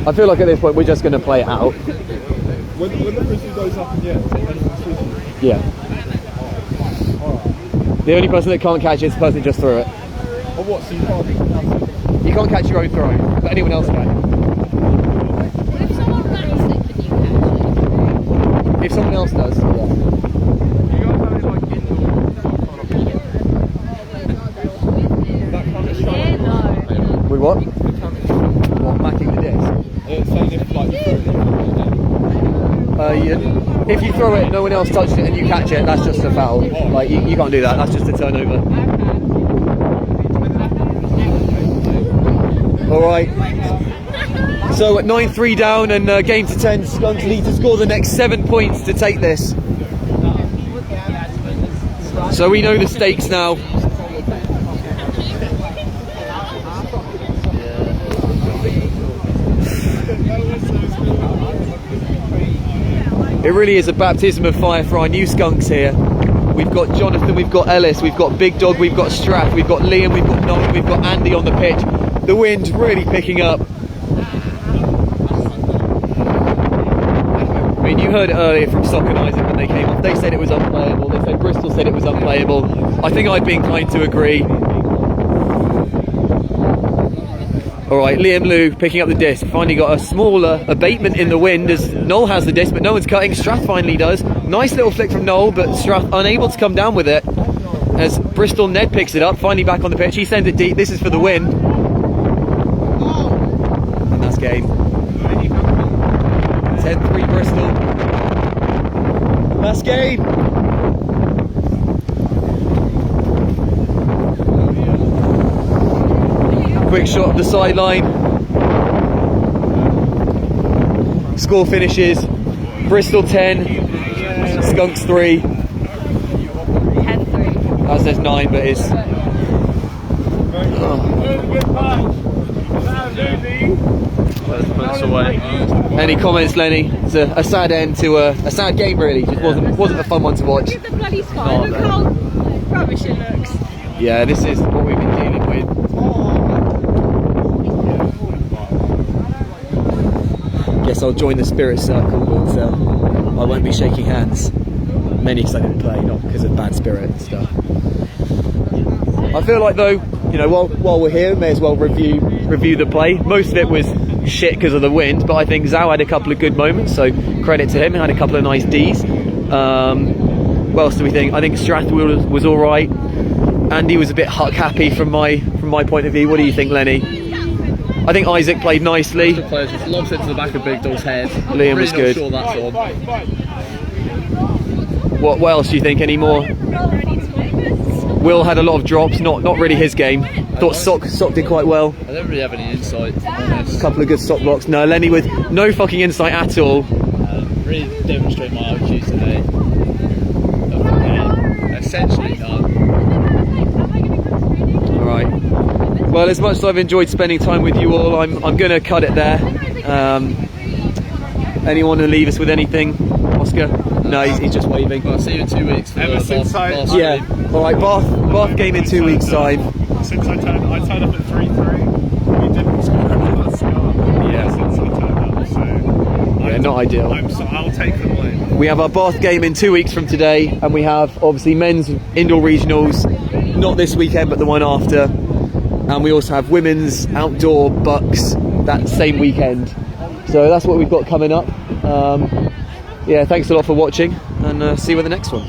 I feel like at this point we're just going to play it out. When the Frisbee goes up in the air, yeah. The only person that can't catch it is the person that just threw it. or what? So You can't catch your own throw, but anyone else can. If someone runs it, can you catch it? If someone else does, yeah. Yeah, no. With what? What, macking the disc? it's saying if like If you throw it, no one else touched it, and you catch it, that's just a foul. Like you can't do that. That's just a turnover. All right. So at 9-3 down and game to 10, Skunks need to score the next 7 points to take this. So we know the stakes now. It really is a baptism of fire for our new Skunks here. We've got Jonathan, we've got Ellis, we've got Big Dog, we've got Strath, we've got Liam, we've got Noel, we've got Andy on the pitch. The wind's really picking up. I mean, you heard it earlier from Sock and Isaac when they came up. They said it was unplayable. They said Bristol said it was unplayable. I think I'd be inclined to agree. All right, Liam Lou picking up the disc. Finally got a smaller abatement in the wind as Noel has the disc, but no one's cutting. Strath finally does. Nice little flick from Noel, but Strath unable to come down with it. As Bristol Ned picks it up, finally back on the pitch. He sends it deep. This is for the win. And that's game. 10-3 Bristol. That's game. Quick shot of the sideline. Score finishes. Bristol 10, Skunks 3. 10-3. That says 9, but it's. Any comments, Lenny? It's a sad end to a sad game, really. Just wasn't a fun one to watch. Look at the bloody sky. Look how rubbish it looks. Yeah, this is what we've been dealing with. Guess I'll join the spirit circle, but I won't be shaking hands. Mainly because I didn't play, not because of bad spirit and stuff. I feel like though, you know, while we're here, may as well review the play. Most of it was shit because of the wind, but I think Zhao had a couple of good moments, so credit to him. He had a couple of nice Ds. What else do we think? I think Strath was all right. Andy was a bit happy from my point of view. What do you think, Lenny? I think Isaac played nicely. Players just lobs it to the back of Big Dog's head. Liam was good. Not sure that's on. What else do you think? Any more? Will had a lot of drops, not really his game. Thought Sock did quite well. I don't really have any insight, if I'm honest. Couple of good stock blocks. No, Lenny with no fucking insight at all. Really demonstrate my IQ today. Essentially none. Alright. Well, as much as I've enjoyed spending time with you all, I'm going to cut it there. Anyone to leave us with anything? Oscar? No, he's just waving. Well, I'll see you in 2 weeks for Ever the since Bath I- game. Yeah. Alright, Bath game in 2 weeks' time. Since I turned up at 3-3, we didn't score another score. Yeah. Since I turned up, so Yeah, not ideal. I'll take the blame. We have our Bath game in 2 weeks from today, and we have obviously men's indoor regionals, not this weekend but the one after, and we also have women's outdoor BUCS that same weekend. So that's what we've got coming up. Yeah, thanks a lot for watching, and see you in the next one.